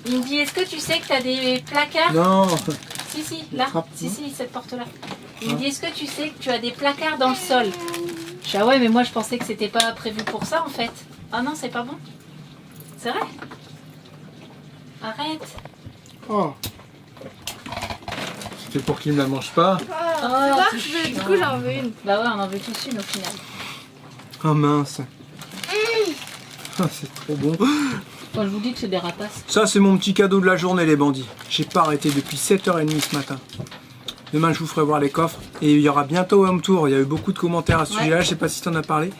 Il me dit, est-ce que tu sais que tu as des placards? Non. Si, là. Frappe, Si, non cette porte-là. Il me dit, est-ce que tu sais que tu as des placards dans le sol? Je dis, ah ouais, mais moi, je pensais que c'était pas prévu pour ça, en fait. Ah non, c'est pas bon. C'est vrai? Arrête. Oh. C'est pour qu'il ne la mange pas. Oh, c'est Du chiant. coup, j'en veux une. Bah ouais, on en veut tous une au final. Oh mince. Ah, c'est trop bon. Moi, je vous dis que c'est des rapaces. Ça, c'est mon petit cadeau de la journée, les bandits. J'ai pas arrêté depuis 7h30 ce matin. Demain, je vous ferai voir les coffres. Et il y aura bientôt un home tour. Il y a eu beaucoup de commentaires à ce Ouais. sujet-là. Je sais pas si tu en as parlé.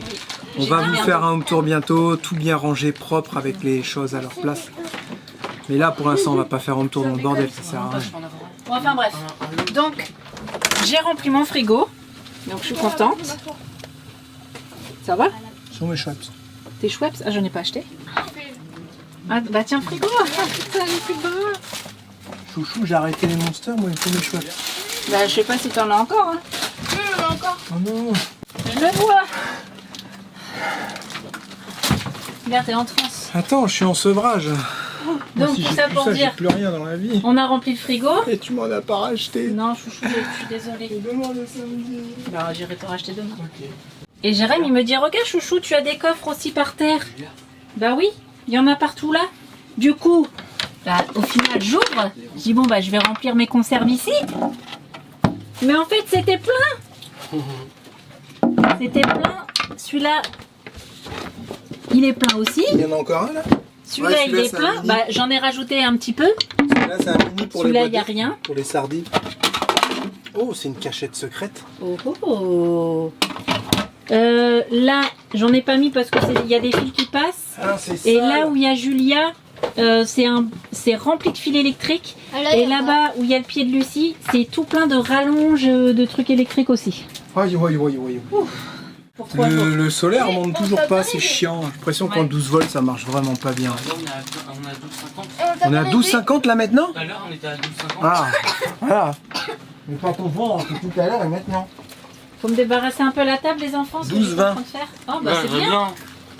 On J'ai va bien vous regardé. faire un home tour bientôt. Tout bien rangé, propre, avec les choses à leur place. Mais là, pour l'instant, on va pas faire home tour dans le bordel. Ça sert à rien. Bon, enfin bref. Donc, j'ai rempli mon frigo. Donc, je suis contente. Ça va? Ce sont mes chouettes. T'es chouette? Ah, j'en ai pas acheté. Ah, bah tiens, frigo. Putain, le frigo. Chouchou, j'ai arrêté les monsters. Moi, il faut mes chouettes. Bah, je sais pas si t'en as encore. Hein. Oh non. Je le vois. Regarde, t'es en transe. Attends, je suis en sevrage. Moi, Donc, si tout j'ai ça plus pour ça, j'ai dire, plus rien dans la vie. on a rempli le frigo. Et tu m'en as pas racheté. Non, chouchou, je suis désolée. Demain le samedi. Bah, j'irai te racheter demain. Et Jérém, il me dit, regarde, chouchou, tu as des coffres aussi par terre. Bah oui, il y en a partout là. Du coup, bah, au final, j'ouvre. Je dis, bon, bah, je vais remplir mes conserves ici. Mais en fait, c'était plein. C'était plein. Celui-là, il est plein aussi. Il y en a encore un là? Celui-là, Ouais, il celui-là, est c'est un plein. mini. Bah, j'en ai rajouté un petit peu. Là, c'est un mini pour les Celui-là, boîtes il n'y a de- rien. Pour les sardines. Oh, c'est une cachette secrète. Oh, oh, oh. Là, j'en ai pas mis parce que il y a des fils qui passent. Ah, c'est Et ça. là où il y a Julia, c'est rempli de fils électriques. Ah, Et là-bas où il y a le pied de Lucie, c'est tout plein de rallonges de trucs électriques aussi. Aïe, aïe, aïe, aïe. Pour 3 jours. Le solaire monte toujours pas, c'est chiant. J'ai l'impression qu'en Ouais. 12 volts ça marche vraiment pas bien. Là, on est à 12,50. On est à 12,50 là maintenant? Tout à l'heure, on était à 12,50. Ah, voilà. Mais pas ton vent entre tout à l'heure et maintenant. Faut me débarrasser un peu la table, les enfants, ce que je suis 12-20. en train de faire. Oh, bah Ouais, c'est je veux bien.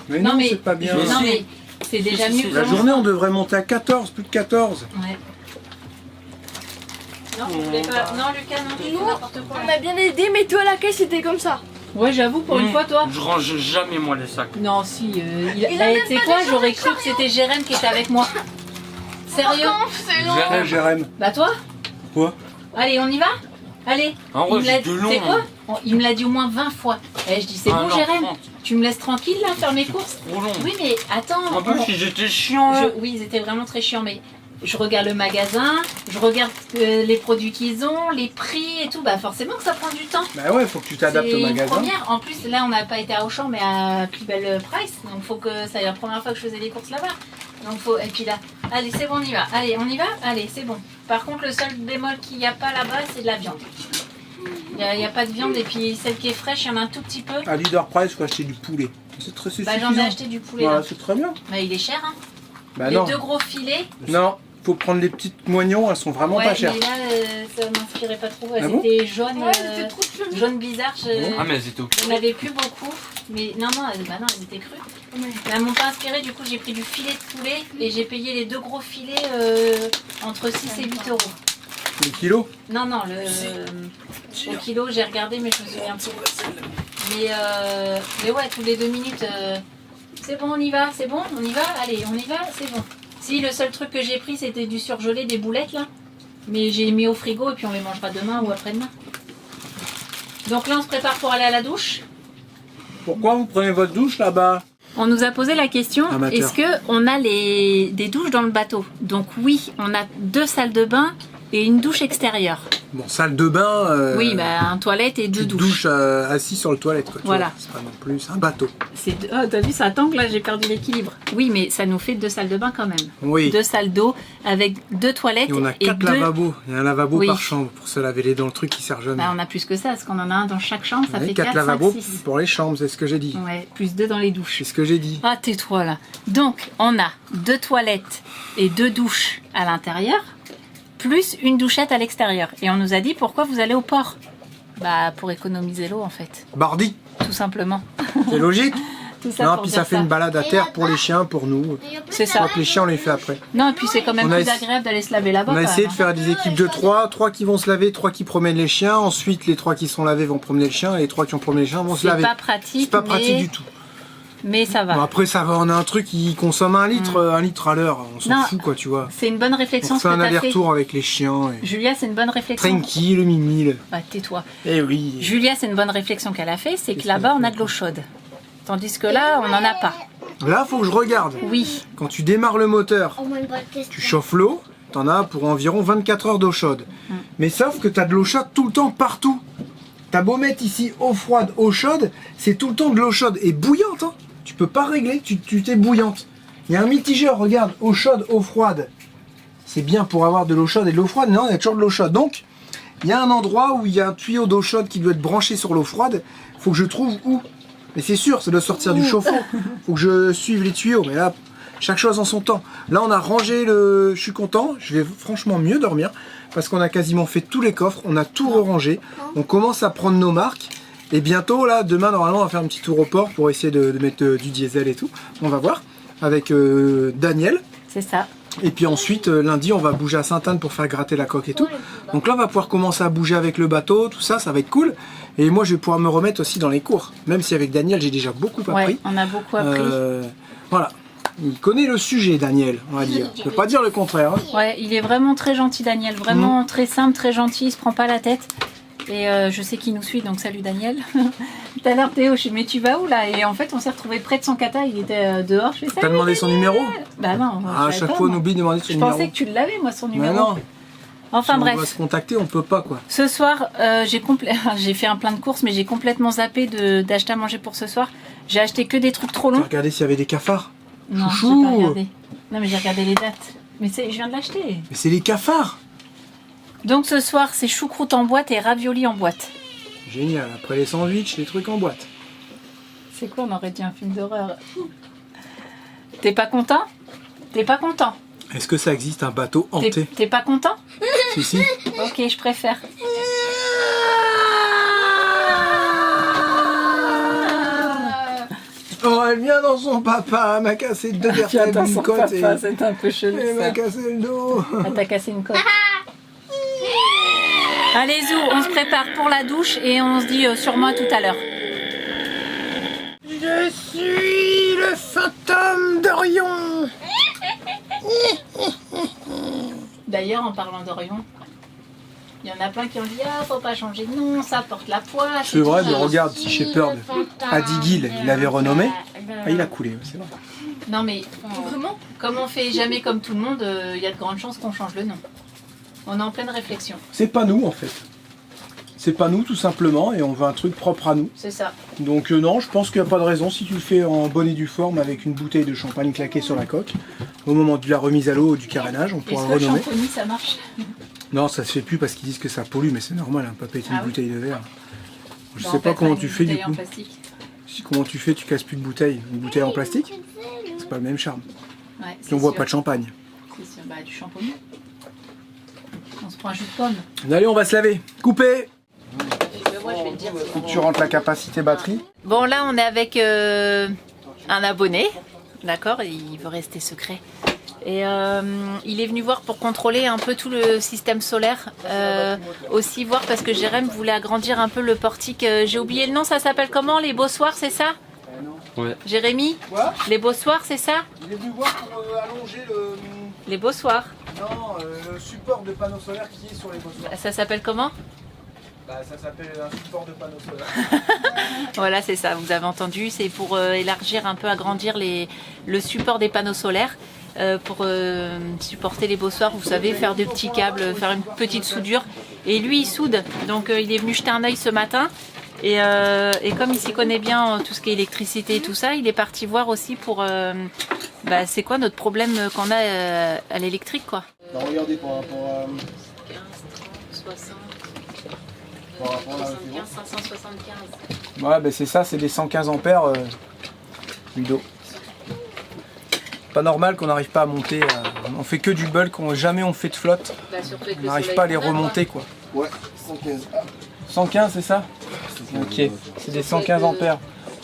Mais Non, non, mais- c'est pas bien. Je Non, sais. mais c'est déjà Si, mieux. si, La que journée on devrait monter à 14, plus de 14. Ouais. Non, vous voulez pas. Non, Lucas, non, tu fais n'importe quoi. On a bien aidé, mais toi, la caisse, c'était comme ça. Ouais, j'avoue, pour une fois, toi. Je range jamais moi les sacs. Non, si. Tu sais quoi, j'aurais cru que c'était Jérém qui était avec moi. Sérieux? C'est long. Ouais, Jérém. Bah, toi? Quoi? Allez, on y va? Allez. En vrai, Il me l'a- c'est de long. tu sais quoi? Il me l'a dit au moins 20 fois. Et je dis, c'est bon, Jérém, 1h30. tu me laisses tranquille là, faire mes courses? Trop long. Oui, mais attends. En plus, ils étaient chiants. là. Oui, ils étaient vraiment très chiants, mais je regarde le magasin, je regarde les produits qu'ils ont, les prix et tout. Bah, forcément que ça prend du temps. Bah ouais, faut que tu t'adaptes au C'est une magasin. première. En plus, là, on n'a pas été à Auchan, mais à plus belle price. Donc, faut que ça. C'est la première fois que je faisais des courses là-bas. Donc, faut. Et puis là, allez, c'est bon, on y va. Allez, on y va. Allez, c'est bon. Par contre, le seul bémol qu'il n'y a pas là-bas, c'est de la viande. Il n'y a pas de viande et puis celle qui est fraîche, il y en a un tout petit peu. À Leader Price, faut acheter du poulet. C'est très Bah, suffisant. j'en ai acheté du poulet Voilà, là. c'est très bien. Mais il est cher, hein. Bah Les non. 2 gros filets. Non, faut prendre les petites moignons, elles sont vraiment Ouais, pas chères. mais là, ça m'inspirait pas trop. Ah bon C'était jaune, Ouais, c'était trop chelou. jaune bizarre. Ah, mais elles étaient au J'en avais plus beaucoup. Mais non, bah non, elles étaient crues. Mais elles m'ont pas inspiré, du coup, j'ai pris du filet de poulet et j'ai payé les 2 gros filets entre 6 et 8 euros. Le kilo? Non, non, au kilo, j'ai regardé, mais je me souviens plus. Mais ouais, tous les 2 minutes, c'est bon, on y va, c'est bon, on y va, allez, on y va, c'est bon. Si, le seul truc que j'ai pris, c'était du surgelé, des boulettes, là. Mais j'ai mis au frigo et puis on les mangera demain ou après-demain. Donc là, on se prépare pour aller à la douche. Pourquoi vous prenez votre douche là-bas? On nous a posé la question, Amateur. est-ce qu'on a des douches dans le bateau? Donc oui, on a 2 salles de bain et une douche extérieure. Bon, salle de bain. Oui, bah un toilette et 2 tu te douches. douches assis sur le toilette, quoi. Tu Voilà. vois, c'est pas non plus, c'est un bateau. Oh, t'as vu, ça tangue là, j'ai perdu l'équilibre. Oui, mais ça nous fait 2 salles de bain quand même. Oui. 2 salles d'eau avec 2 toilettes Et on a 4 2... lavabos. Il y a un lavabo Oui. par chambre pour se laver les dents, le truc qui sert jamais. Bah, on a plus que ça, parce qu'on en a un dans chaque chambre, ça fait 4 4, lavabos 5, 6. pour les chambres, c'est ce que j'ai dit. Ouais, plus 2 dans les douches. C'est ce que j'ai dit. Ah, tais-toi là. Donc, on a 2 toilettes et 2 douches à l'intérieur, plus une douchette à l'extérieur. Et on nous a dit, pourquoi vous allez au port? Bah, pour économiser l'eau en fait, Bardi, tout simplement. c'est logique. Tout ça Non, pour puis dire ça fait une balade à Et terre là-bas. pour les chiens, pour nous. C'est Je ça. crois que les chiens, on les fait après. Non, et puis c'est quand même On a plus essa- agréable d'aller se laver là-bas. On a quand essayé même, de faire des équipes de 3 qui vont se laver, 3 qui promènent les chiens. Ensuite, les 3 qui sont lavés vont promener le chien et les 3 qui ont promené le chien vont se C'est laver. pas pratique, C'est pas pratique mais... du tout. mais ça va. Bon, après, ça va, on a un truc qui consomme 1 litre, 1 litre à l'heure. On s'en Non. fout, quoi, tu vois. C'est une bonne réflexion On ce fait que un t'as fait. aller-retour avec les chiens. Et... Julia, c'est une bonne réflexion. Tranquille, mimi. Bah, tais-toi. Eh oui. Julia, c'est une bonne réflexion qu'elle a fait, c'est que Qu'est-ce là-bas, qu'elle on a a de l'eau chaude. Tandis que là, on n'en a pas. Là, faut que je regarde. Oui. Quand tu démarres le moteur, Au moins une bonne tu question. chauffes l'eau, t'en as pour environ 24 heures d'eau chaude. Mais sauf que t'as de l'eau chaude tout le temps, partout. T'as beau mettre ici eau froide, eau chaude, c'est tout le temps de l'eau chaude. Et bouillante, hein. Tu peux pas régler, tu t'es bouillante. Il y a un mitigeur, regarde, eau chaude, eau froide. C'est bien pour avoir de l'eau chaude et de l'eau froide, non, il y a toujours de l'eau chaude. Donc, il y a un endroit où il y a un tuyau d'eau chaude qui doit être branché sur l'eau froide. Faut que je trouve où. Mais c'est sûr, ça doit sortir du chauffe-eau. Faut que je suive les tuyaux. Mais là, chaque chose en son temps. Là, on a rangé le... Je suis content. Je vais franchement mieux dormir. Parce qu'on a quasiment fait tous les coffres. On a tout rangé. On commence à prendre nos marques. Et bientôt, là, demain, normalement, on va faire un petit tour au port pour essayer de mettre du diesel et tout. On va voir. Avec Daniel. C'est ça. Et puis ensuite, lundi, on va bouger à Sainte-Anne pour faire gratter la coque et tout. Donc là, on va pouvoir commencer à bouger avec le bateau, tout ça, ça va être cool. Et moi, je vais pouvoir me remettre aussi dans les cours. Même si avec Daniel, j'ai déjà beaucoup appris. Ouais, on a beaucoup appris. Voilà. Il connaît le sujet, Daniel, on va dire. Je ne veux pas dire le contraire. Hein. Ouais, il est vraiment très gentil, Daniel. Vraiment très simple, très gentil. Il se prend pas la tête. Et je sais qu'il nous suit, donc salut Daniel. Tout à l'heure, Théo, je suis mais tu vas où là? Et en fait, on s'est retrouvé près de son kata. Il était dehors. Je fais ça. T'as demandé son numéro? Bah non. Ah, à chaque fois, on oublie de demander son Je numéro. pensais que tu l'avais, moi, son Mais numéro. non. Enfin Si on bref. doit se contacter, on peut pas, quoi. Ce soir, j'ai fait un plein de courses, mais j'ai complètement zappé d'acheter à manger pour ce soir. J'ai acheté que des trucs trop T'as longs. regardé s'il y avait des cafards? Non, Chouchou. j'ai pas regardé. Non, mais j'ai regardé les dates. Mais je viens de l'acheter. Mais c'est les cafards! Donc ce soir, c'est choucroute en boîte et raviolis en boîte. Génial. Après les sandwichs, les trucs en boîte. C'est quoi, on aurait dit un film d'horreur. T'es pas content? T'es pas content? Est-ce que ça existe un bateau hanté? T'es pas content? Si, si. Ok, je préfère. Oh, elle vient dans son papa, elle m'a cassé 2 vertèbres d'une côte et c'est un peu chelou elle m'a cassé le dos. Ah, t'as cassé une côte. Allez Zou, on se prépare pour la douche et on se dit sur moi tout à l'heure. Je suis le fantôme d'Orion. D'ailleurs, en parlant d'Orion, il y en a plein qui ont dit ah faut pas changer de nom, ça porte la poisse. C'est vrai, mais regarde, si Shepherd a dit Gil, il l'avait renommé. Ah, il a coulé, c'est vrai. Non mais vraiment, comme on fait jamais comme tout le monde, il y a de grandes chances qu'on change le nom. On est en pleine réflexion. C'est pas nous en fait. C'est pas nous tout simplement et on veut un truc propre à nous. C'est ça. Donc non, je pense qu'il n'y a pas de raison si tu le fais en bonne et due forme avec une bouteille de champagne claquée sur la coque. Au moment de la remise à l'eau ou du carénage, on pourra Est-ce le que le renommer. champomis ça marche? Non, ça se fait plus parce qu'ils disent que ça pollue, mais c'est normal, hein, pas péter une Ah oui. bouteille de verre. Je Bah, sais en pas fait, comment une tu fais du bouteille en coup. plastique. Comment tu fais, tu casses plus de bouteille. Une bouteille en plastique, c'est pas le même charme. Ouais, Puis on boit pas de champagne. C'est sûr, bah du champomis. On se prend un jus de pomme. Allez, on va se laver. Coupé. Moi, je vais te dire. Faut que tu rentres la capacité batterie. Bon, là, on est avec un abonné, d'accord, il veut rester secret. Et il est venu voir pour contrôler un peu tout le système solaire. Aussi voir parce que Jérém voulait agrandir un peu le portique. J'ai oublié le nom, ça s'appelle comment? Les Bossoirs, c'est ça? Ouais. Jérémy? Quoi? Les Bossoirs, c'est ça? Il est venu voir pour allonger Les Bossoirs. le support de panneau solaire qui est sur les bossoirs. Ça s'appelle comment? Bah, ça s'appelle un support de panneau solaire. Voilà, c'est ça, vous avez entendu, c'est pour élargir un peu, agrandir le support des panneaux solaires. Pour supporter les beaux soirs, vous savez, faire des petits câbles, faire une petite soudure. Et lui, il soude, donc il est venu jeter un œil ce matin. Et comme il s'y connaît bien tout ce qui est électricité et tout ça, il est parti voir aussi pour c'est quoi notre problème qu'on a à l'électrique, quoi. Bah, regardez par rapport à... 15, 30, 60, Par rapport à la 75, 575. Ouais, bah c'est ça, c'est des 115 ampères, Ludo. Pas normal qu'on n'arrive pas à monter. On fait que du bulk, jamais on fait de flotte. On n'arrive pas à les remonter, quoi. Ouais, 115. 115, c'est ça? Ok, c'est des 115 ampères.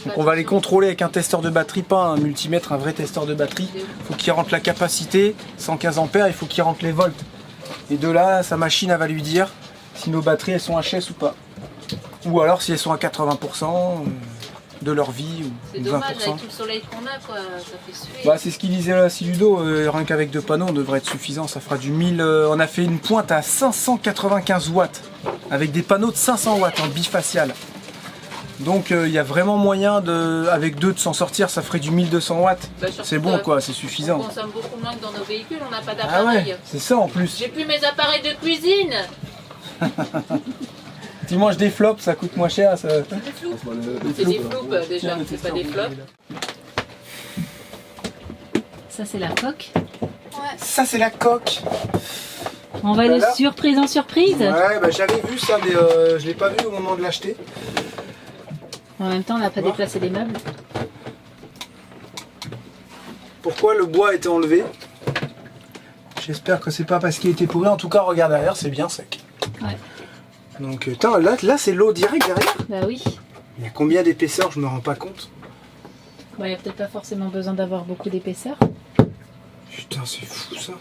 Donc on va les contrôler avec un testeur de batterie, pas un multimètre, un vrai testeur de batterie. Il faut qu'il rentre la capacité, 115 ampères, il faut qu'il rentre les volts. Et de là, sa machine elle va lui dire si nos batteries elles sont HS ou pas. Ou alors si elles sont à 80% de leur vie C'est ou 20%. dommage avec tout le soleil qu'on a, quoi, ça fait suer. Bah, c'est ce qu'il disait là, Ludo, rien qu'avec 2 panneaux on devrait être suffisant, ça fera du 1000, on a fait une pointe à 595 watts, avec des panneaux de 500 watts en bifacial. Donc il y a vraiment moyen, avec 2 de s'en sortir, ça ferait du 1200 watts. C'est bon quoi, c'est suffisant. On consomme beaucoup moins que dans nos véhicules, on n'a pas Ah d'appareil. ouais, c'est ça en plus. J'ai plus mes appareils de cuisine. Tu manges des flops, ça coûte moins cher. Ça... C'est des floupes déjà, c'est pas des flops. Ça c'est la coque. Ça c'est la coque. On va aller de surprise en surprise. Ouais, bah j'avais vu ça, mais je l'ai pas vu au moment de l'acheter. En même temps, on n'a pas déplacé les meubles. Pourquoi le bois a été enlevé? J'espère que c'est pas parce qu'il était pourri. En tout cas, regarde derrière, c'est bien sec. Ouais. Donc, là c'est l'eau directe derrière. Bah oui. Il y a combien d'épaisseur? Je me rends pas compte. Bah, il n'y a peut-être pas forcément besoin d'avoir beaucoup d'épaisseur. Putain, c'est fou ça.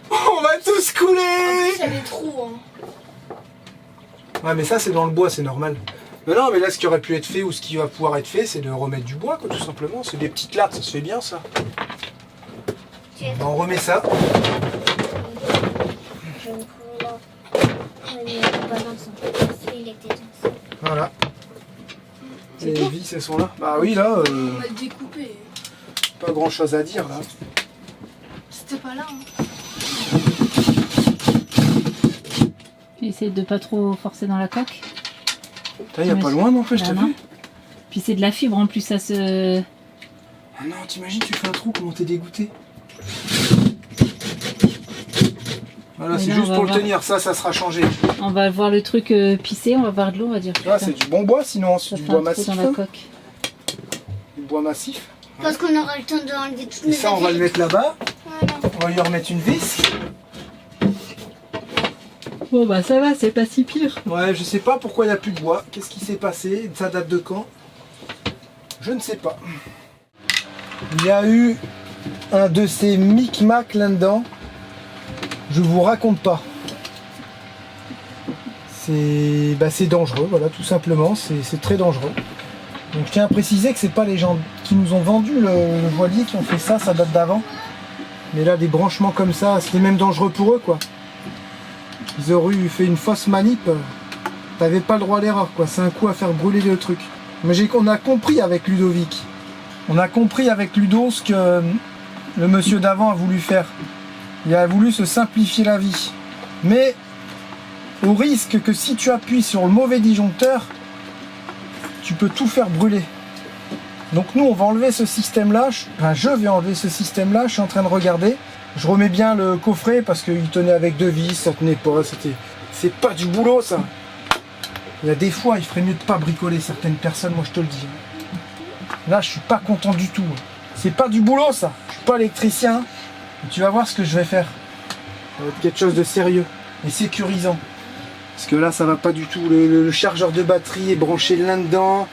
On va tous couler! Il y a des trous, hein. Ouais, mais ça, c'est dans le bois, c'est normal. Mais non, mais là, ce qui aurait pu être fait ou ce qui va pouvoir être fait, c'est de remettre du bois, quoi, tout simplement. C'est des petites lattes, ça se fait bien, ça. On remet ça. Voilà. Et les vis, elles sont là. Bah oui, là, On va le découper. pas grand chose à dire, là. C'était pas là, hein. Essayez de pas trop forcer dans la coque. Il y a pas loin, n'empêche, t'as vu? Puis c'est de la fibre en plus, ça se... Ah non, t'imagines, tu fais un trou, comment t'es dégoûté? Voilà, c'est juste pour le tenir, ça sera changé. On va voir le truc pisser, on va voir de l'eau, on va dire. Ah, c'est du bon bois, sinon, c'est du bois massif. Dans la coque. Du bois massif. Parce qu'on aura le temps d'enlever toutes Et nos ça, on va le mettre là-bas. Voilà. On va lui remettre une vis. Bon bah ça va, c'est pas si pire. Ouais, je sais pas pourquoi il n'y a plus de bois. Qu'est-ce qui s'est passé? Ça date de quand? Je ne sais pas. Il y a eu un de ces micmacs là-dedans. Je vous raconte pas. C'est dangereux, voilà, tout simplement. C'est très dangereux. Donc je tiens à préciser que c'est pas les gens qui nous ont vendu le voilier qui ont fait ça, ça date d'avant. Mais là, des branchements comme ça, c'était même dangereux pour eux, quoi. Ils auraient fait une fausse manip. T'avais pas le droit à l'erreur, quoi. C'est un coup à faire brûler le truc. Mais on a compris avec Ludovic. On a compris avec Ludo ce que le monsieur d'avant a voulu faire. Il a voulu se simplifier la vie. Mais au risque que si tu appuies sur le mauvais disjoncteur, tu peux tout faire brûler. Donc nous, on va enlever ce système-là. Enfin, je vais enlever ce système-là. Je suis en train de regarder. Je remets bien le coffret parce qu'il tenait avec 2 vis, ça tenait pas. C'est pas du boulot, ça. Il y a des fois, il ferait mieux de pas bricoler certaines personnes, moi je te le dis. Là, je suis pas content du tout. C'est pas du boulot, ça. Je suis pas électricien. Et tu vas voir ce que je vais faire. Ça va être quelque chose de sérieux et sécurisant. Parce que là, ça va pas du tout. Le chargeur de batterie est branché là-dedans.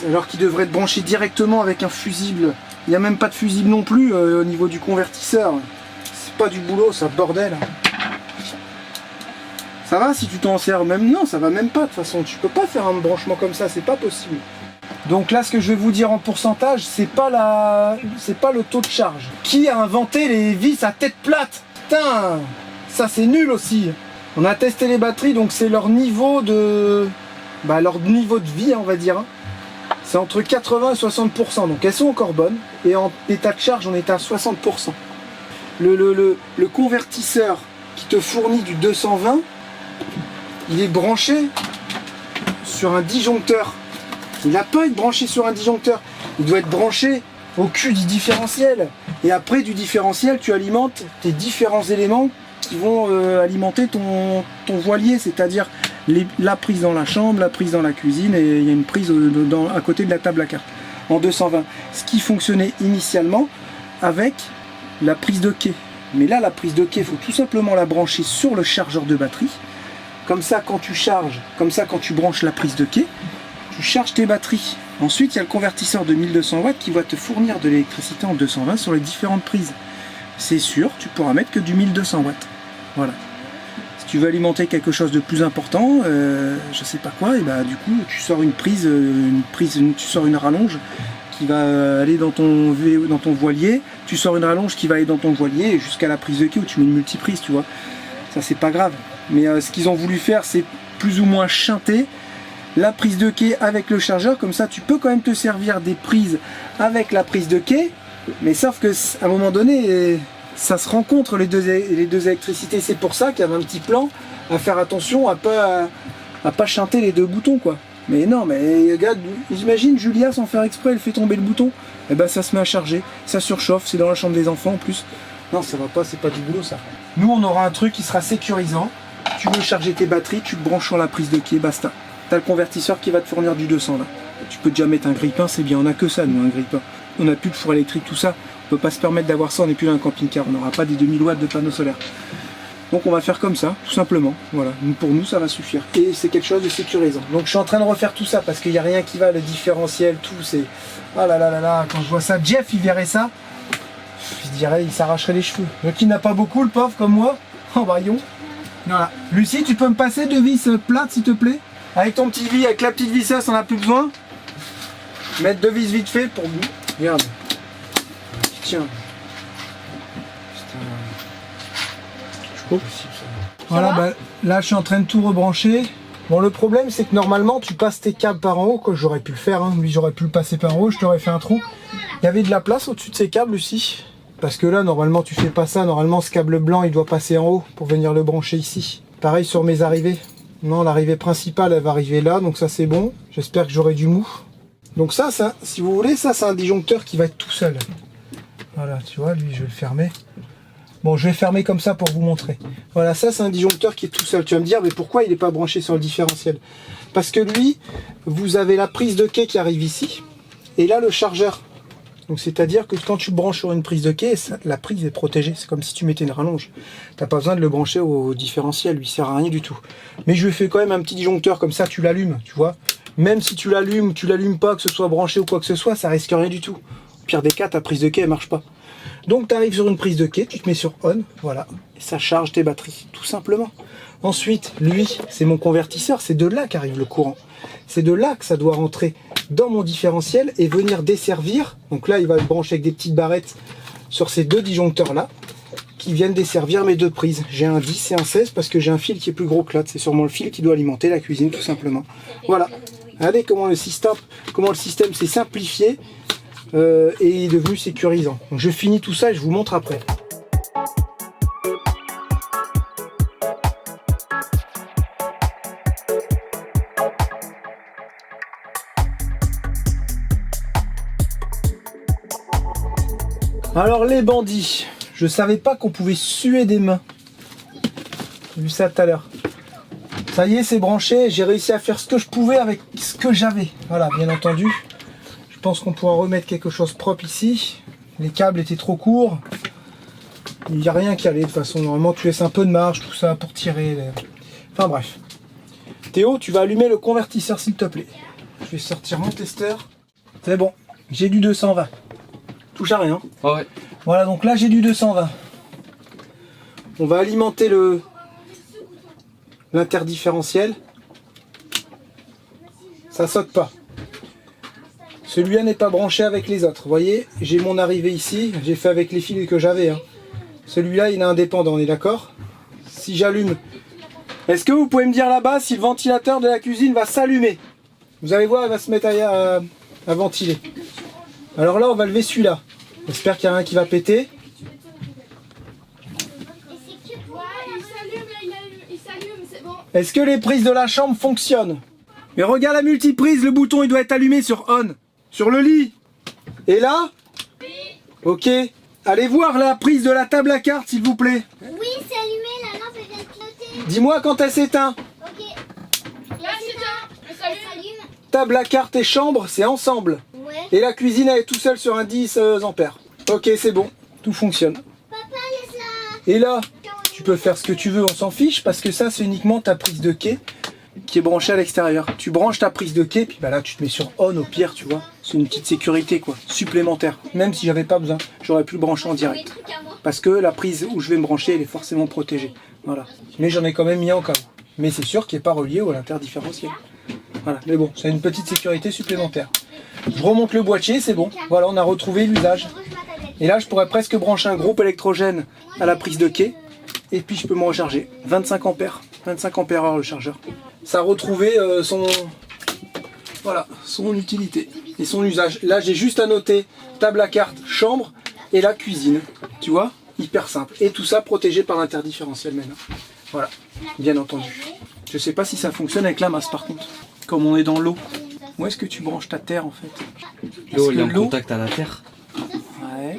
Alors qu'il devrait être branché directement avec un fusible. Il n'y a même pas de fusible non plus au niveau du convertisseur. C'est pas du boulot, ça, bordel. Ça va si tu t'en sers même? Non, ça va même pas de toute façon. Tu peux pas faire un branchement comme ça, c'est pas possible. Donc là, ce que je vais vous dire en pourcentage, c'est pas le taux de charge. Qui a inventé les vis à tête plate? Putain, ça c'est nul aussi. On a testé les batteries, donc c'est leur niveau de vie, on va dire. Hein. C'est entre 80 et 60%, donc elles sont encore bonnes. Et en état de charge, on est à 60%. Le convertisseur qui te fournit du 220, il est branché sur un disjoncteur. Il n'a pas à être branché sur un disjoncteur. Il doit être branché au cul du différentiel. Et après du différentiel, tu alimentes tes différents éléments qui vont alimenter ton voilier, c'est-à-dire la prise dans la chambre, la prise dans la cuisine, et il y a une prise à côté de la table à cartes en 220. Ce qui fonctionnait initialement avec la prise de quai. Mais là, la prise de quai, il faut tout simplement la brancher sur le chargeur de batterie. Comme ça, quand tu charges, comme ça, quand tu branches la prise de quai, tu charges tes batteries. Ensuite, il y a le convertisseur de 1200 watts qui va te fournir de l'électricité en 220 sur les différentes prises. C'est sûr, tu pourras mettre que du 1200 watts. Voilà. Si tu veux alimenter quelque chose de plus important, je sais pas quoi, et bah du coup, tu sors tu sors une rallonge qui va aller dans ton voilier, tu sors une rallonge qui va aller dans ton voilier jusqu'à la prise de quai où tu mets une multiprise, tu vois. Ça, c'est pas grave. Mais ce qu'ils ont voulu faire, c'est plus ou moins chanter la prise de quai avec le chargeur, comme ça tu peux quand même te servir des prises avec la prise de quai, mais sauf que à un moment donné ça se rencontre les deux électricités. C'est pour ça qu'il y avait un petit plan à faire attention à pas chanter les deux boutons, quoi. Mais non, mais regarde, j'imagine Julia sans faire exprès, elle fait tomber le bouton, et ben ça se met à charger, ça surchauffe, c'est dans la chambre des enfants en plus. Non, ça va pas, c'est pas du boulot ça. Nous on aura un truc qui sera sécurisant. Tu veux charger tes batteries, tu te branches sur la prise de quai, basta. T'as le convertisseur qui va te fournir du 200 là. Tu peux déjà mettre un grille-pain, c'est bien. On a que ça, nous, un grille-pain. On n'a plus de four électrique, tout ça. On peut pas se permettre d'avoir ça, on n'est plus dans un camping-car. On n'aura pas des 2000 watts de panneaux solaires. Donc on va faire comme ça, tout simplement. Voilà. Pour nous, ça va suffire. Et c'est quelque chose de sécurisant. Donc je suis en train de refaire tout ça parce qu'il n'y a rien qui va, le différentiel, tout. C'est. Ah là là là là, quand je vois ça, Jeff, il verrait ça. Je dirais, il s'arracherait les cheveux. Donc il n'a pas beaucoup, le pauvre, comme moi. Oh, voyons. Voilà. Lucie, tu peux me passer deux vis plates, s'il te plaît? Avec ton petit vis, avec la petite visseuse, on n'a plus besoin. Mettre deux vis vite fait pour vous. Regarde. Tiens. Voilà, bah, là je suis en train de tout rebrancher. Bon, le problème c'est que normalement tu passes tes câbles par en haut, quoi. J'aurais pu le faire, hein. Lui j'aurais pu le passer par en haut, je t'aurais fait un trou. Il y avait de la place au-dessus de ces câbles aussi. Parce que là normalement tu fais pas ça, normalement ce câble blanc il doit passer en haut pour venir le brancher ici. Pareil sur mes arrivées. Non, l'arrivée principale elle va arriver là, donc ça c'est bon. J'espère que j'aurai du mou. Donc ça, si vous voulez, ça c'est un disjoncteur qui va être tout seul. Voilà, tu vois, lui je vais le fermer. Bon, je vais fermer comme ça pour vous montrer. Voilà, ça c'est un disjoncteur qui est tout seul. Tu vas me dire, mais pourquoi il n'est pas branché sur le différentiel? Parce que lui, vous avez la prise de quai qui arrive ici, et là le chargeur. Donc c'est-à-dire que quand tu branches sur une prise de quai, la prise est protégée. C'est comme si tu mettais une rallonge. T'as pas besoin de le brancher au différentiel, lui il sert à rien du tout. Mais je lui fais quand même un petit disjoncteur, comme ça tu l'allumes, tu vois. Même si tu l'allumes, tu l'allumes pas, que ce soit branché ou quoi que ce soit, ça risque rien du tout. Au pire des cas, ta prise de quai elle marche pas. Donc tu arrives sur une prise de quai, tu te mets sur on, voilà, et ça charge tes batteries, tout simplement. Ensuite, lui, c'est mon convertisseur, c'est de là qu'arrive le courant. C'est de là que ça doit rentrer dans mon différentiel et venir desservir. Donc là, il va être branché avec des petites barrettes sur ces deux disjoncteurs là, qui viennent desservir mes deux prises. J'ai un 10 et un 16 parce que j'ai un fil qui est plus gros que l'autre. C'est sûrement le fil qui doit alimenter la cuisine, tout simplement. Voilà. Regardez comment le système s'est simplifié et est devenu sécurisant. Donc je finis tout ça et je vous montre après. Alors les bandits, je savais pas qu'on pouvait suer des mains. J'ai vu ça tout à l'heure. Ça y est, c'est branché, j'ai réussi à faire ce que je pouvais avec ce que j'avais. Voilà, bien entendu. Je pense qu'on pourra remettre quelque chose propre ici. Les câbles étaient trop courts. Il n'y a rien qui allait de toute façon. Normalement, tu laisses un peu de marge, tout ça, pour tirer. Enfin bref. Théo, tu vas allumer le convertisseur s'il te plaît. Je vais sortir mon testeur. C'est bon, j'ai du 220. Touche à rien. Ouais. Voilà, donc là j'ai du 220. On va alimenter l'interdifférentiel. Ça saute pas. Celui-là n'est pas branché avec les autres. Vous voyez, j'ai mon arrivée ici. J'ai fait avec les fils que j'avais. Hein. Celui-là, il est indépendant, on est d'accord? Si j'allume Est-ce que vous pouvez me dire là-bas si le ventilateur de la cuisine va s'allumer? Vous allez voir, il va se mettre à ventiler. Alors là, on va lever celui-là. J'espère qu'il y a un qui va péter. Il s'allume, c'est bon. Est-ce que les prises de la chambre fonctionnent? Mais regarde la multiprise, le bouton il doit être allumé sur on. Sur le lit. Et là? Ok. Allez voir la prise de la table à cartes s'il vous plaît. Oui, c'est allumé, la lampe elle vient de clignoter. Dis-moi quand elle s'éteint. Ok. Là, c'est bien. Elle s'allume. Table à cartes et chambre, c'est ensemble. Ouais. Et la cuisine elle est tout seule sur un 10 ampères. Ok, c'est bon. Tout fonctionne. Papa, laisse-la. Et là, tu peux faire ce que tu veux, on s'en fiche, parce que ça, c'est uniquement ta prise de quai qui est branchée à l'extérieur. Tu branches ta prise de quai, puis bah là, tu te mets sur on au pire, tu vois. C'est une petite sécurité, quoi, supplémentaire. Même si j'avais pas besoin, j'aurais pu le brancher en direct. Parce que la prise où je vais me brancher, elle est forcément protégée. Voilà. Mais j'en ai quand même mis en cas où. Mais c'est sûr qu'il n'est pas relié au interdifférentiel. Voilà. Mais bon, c'est une petite sécurité supplémentaire. Je remonte le boîtier, c'est bon. Voilà, on a retrouvé l'usage. Et là, je pourrais presque brancher un groupe électrogène à la prise de quai. Et puis, je peux me recharger. 25 ampères. 25 ampères heure le chargeur. Ça a retrouvé son utilité et son usage. Là, j'ai juste à noter table à cartes, chambre et la cuisine. Tu vois? Hyper simple. Et tout ça protégé par l'interdifférentiel maintenant. Voilà, bien entendu. Je sais pas si ça fonctionne avec la masse par contre. Comme on est dans l'eau. Où est-ce que tu branches ta terre en fait? L'eau, il est en contact à la terre. Ouais.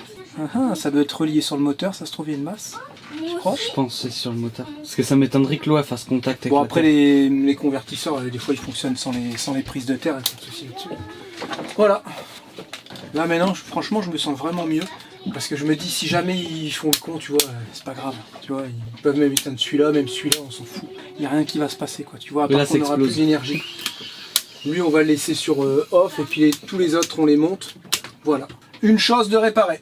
Ça doit être relié sur le moteur, ça se trouve il y a une masse. Je crois. Je pense que c'est sur le moteur. Parce que ça m'étonnerait que l'eau elle fasse contact avec Bon la après terre. les convertisseurs, des fois ils fonctionnent sans les prises de terre, et pas de souci là-dessus. Voilà. Là maintenant, franchement, je me sens vraiment mieux. Parce que je me dis, si jamais ils font le con, tu vois, c'est pas grave. Tu vois, ils peuvent même éteindre celui-là, même celui-là, on s'en fout. Il n'y a rien qui va se passer, quoi. Tu vois, à part qu'on aura plus d'énergie. Lui, on va le laisser sur off, et puis tous les autres, on les monte. Voilà. Une chose de réparer.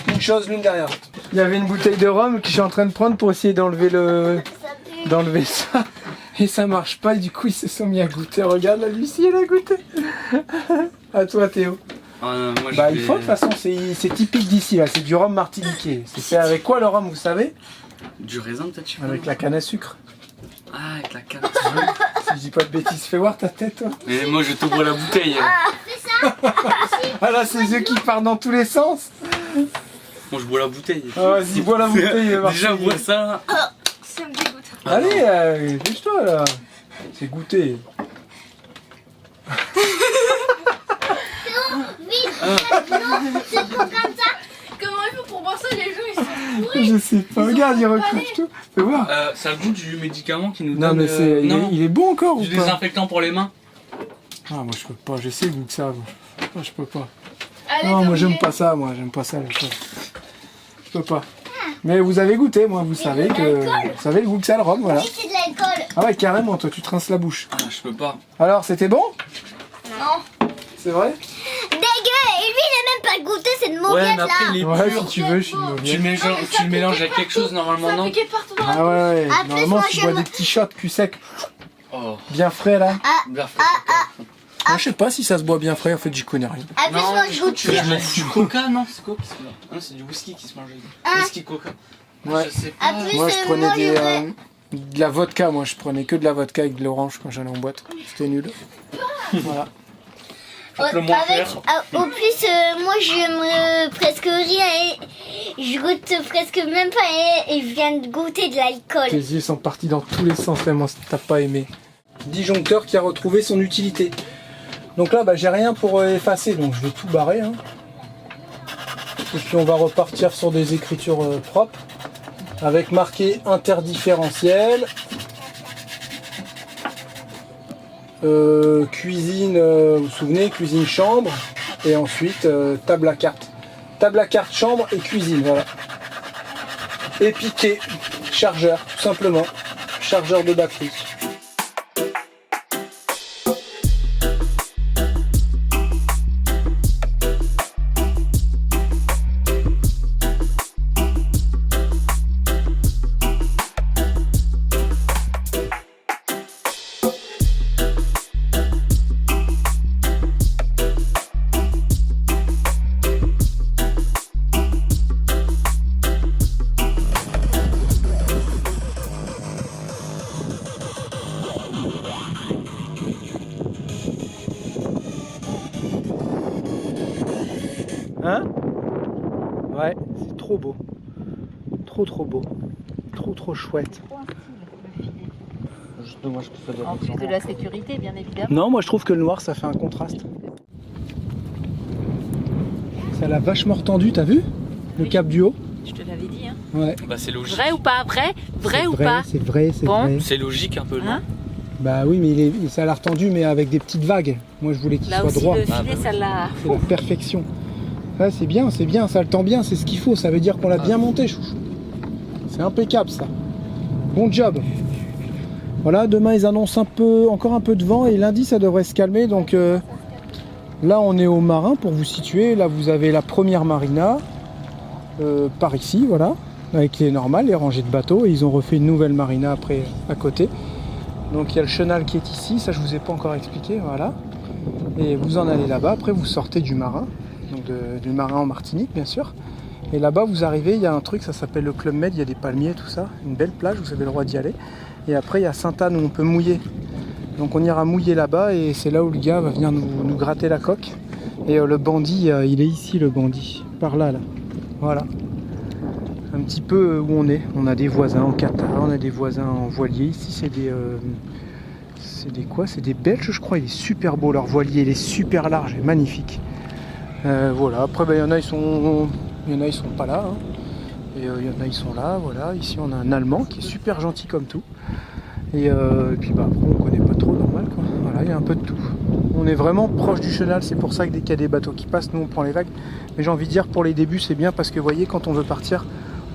Une chose l'une derrière l'autre. Il y avait une bouteille de rhum que je suis en train de prendre pour essayer d'enlever ça. Et ça marche pas, et du coup, ils se sont mis à goûter. Regarde, la Lucie, elle a goûté. À toi, Théo. Ah non, moi, Bah il faut, de toute façon, c'est typique d'ici là, c'est du rhum martiniquais. C'est fait avec quoi le rhum, vous savez? Du raisin peut-être, tu Avec la canne à sucre. Ah, avec la canne. Si je dis pas de bêtises, fais voir ta tête, toi. Mais moi je t'ouvre la bouteille. Ah là, c'est eux qui partent dans tous les sens. Moi je bois la bouteille. Ah, vas-y, bois la bouteille. Déjà, bois ça. Ça me dégoûte. Allez, dépêche-toi là. C'est goûté. C'est pas comme ça. Comment il faut pour boire ça? Les gens ils sont pourris. Je sais pas, regarde, il recouche tout. Fais voir. Ça a le goût du médicament qui nous Non, donne. mais il est bon encore ou Du pas? désinfectant pour les mains. Ah, moi je peux pas, j'essaie le goût que ça. Moi. Ah, je peux pas. Allez, Non, moi t'es j'aime obligé. pas ça, je peux pas. Mais vous avez goûté, moi, vous savez le goût que ça le rhum, voilà. Oui, c'est de l'alcool. Ah ouais, carrément, toi tu te rinces la bouche. Ah, je peux pas. Alors, c'était bon? Non. C'est vrai? Dégueu. Et lui, il a même pas goûté cette Ouais, mauvaise mais là. après il est Ouais, pur. si tu veux, je suis une Tu mauvaise. le mélanges avec quelque chose normalement, Ça non? piquait partout dans la Ah ouais, Ah, plus, normalement moi, tu bois j'aime- des petits shots cul sec, Oh, bien frais là. bien fait. Ah, je sais pas si ça se boit bien frais, en fait j'y connais rien. En plus, moi, je goûte Tu veux mettre du coca, non? C'est quoi qui se mange? Non, c'est du whisky qui se mange. Whisky coca. Ouais. Je sais En pas. plus, Moi je prenais moi, je veux- de la vodka, moi je prenais que de la vodka avec de l'orange quand j'allais en boîte. C'était nul. Voilà. Faut le moins Avec, faire. au plus, moi j'aime presque rien et je goûte presque même pas et je viens de goûter de l'alcool. Tes yeux sont partis dans tous les sens tellement t'as pas aimé. Disjoncteur qui a retrouvé son utilité. Donc là, bah, j'ai rien pour effacer, donc je vais tout barrer. Hein. Et puis on va repartir sur des écritures propres, avec marqué interdifférentiel, cuisine, vous vous souvenez, cuisine chambre, et ensuite table à carte. Table à carte chambre et cuisine, voilà. Et piqué, chargeur, tout simplement, chargeur de batterie. C'est trop beau. Trop beau. Trop chouette. Juste dommage que ça doit En être plus de noir. la sécurité, bien évidemment. Non, moi je trouve que le noir ça fait un contraste. Ça l'a vachement retendu, t'as vu? Le cap du haut. Je te l'avais dit. Hein. Ouais. Bah c'est logique. Vrai ou pas? Vrai ou pas? C'est vrai, c'est Bon. vrai. C'est logique un peu, non? Hein? Bah oui, mais ça l'a retendu, mais avec des petites vagues. Moi je voulais qu'il Là soit aussi, droit. le filet, Ah, bah oui. ça l'a... C'est la perfection. Ouais, c'est bien, ça le tend bien, c'est ce qu'il faut. Ça veut dire qu'on l'a bien monté, chouchou. C'est impeccable ça. Bon job. Voilà, demain ils annoncent encore un peu de vent et lundi ça devrait se calmer. Donc là on est au Marin pour vous situer. Là vous avez la première marina par ici, voilà, avec les normales, les rangées de bateaux. Et ils ont refait une nouvelle marina après à côté. Donc il y a le chenal qui est ici, ça je vous ai pas encore expliqué, voilà. Et vous en allez là-bas, après vous sortez du Marin, donc du Marin en Martinique bien sûr. Et là-bas vous arrivez, il y a un truc, ça s'appelle le Club Med, il y a des palmiers, tout ça, une belle plage, vous avez le droit d'y aller. Et après il y a Sainte-Anne où on peut mouiller. Donc on ira mouiller là-bas et c'est là où le gars va venir nous gratter la coque. Et le bandit, il est ici le bandit, par là, voilà. Un petit peu où on est. On a des voisins en Qatar, on a des voisins en voilier. Ici c'est des quoi? C'est des Belges je crois, il est super beau leur voilier, il est super large et magnifique. Voilà, après il y en a ils sont pas là. Hein. Et il y en a ils sont là, voilà. Ici on a un Allemand qui est super gentil comme tout. Et puis bah après on connaît pas trop, normal quoi. Voilà, il y a un peu de tout. On est vraiment proche du chenal, c'est pour ça que dès qu'il y a des bateaux qui passent, nous on prend les vagues. Mais j'ai envie de dire pour les débuts c'est bien parce que vous voyez quand on veut partir,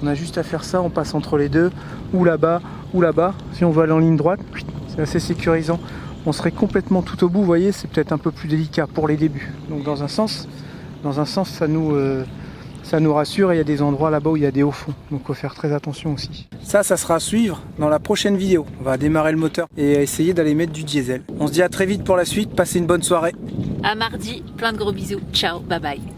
on a juste à faire ça, on passe entre les deux, ou là-bas, ou là-bas. Si on veut aller en ligne droite, c'est assez sécurisant. On serait complètement tout au bout, vous voyez, c'est peut-être un peu plus délicat pour les débuts. Donc dans un sens ça nous rassure et il y a des endroits là-bas où il y a des hauts fonds. Donc il faut faire très attention aussi. Ça sera à suivre dans la prochaine vidéo. On va démarrer le moteur et essayer d'aller mettre du diesel. On se dit à très vite pour la suite, passez une bonne soirée. À mardi, plein de gros bisous. Ciao, bye bye.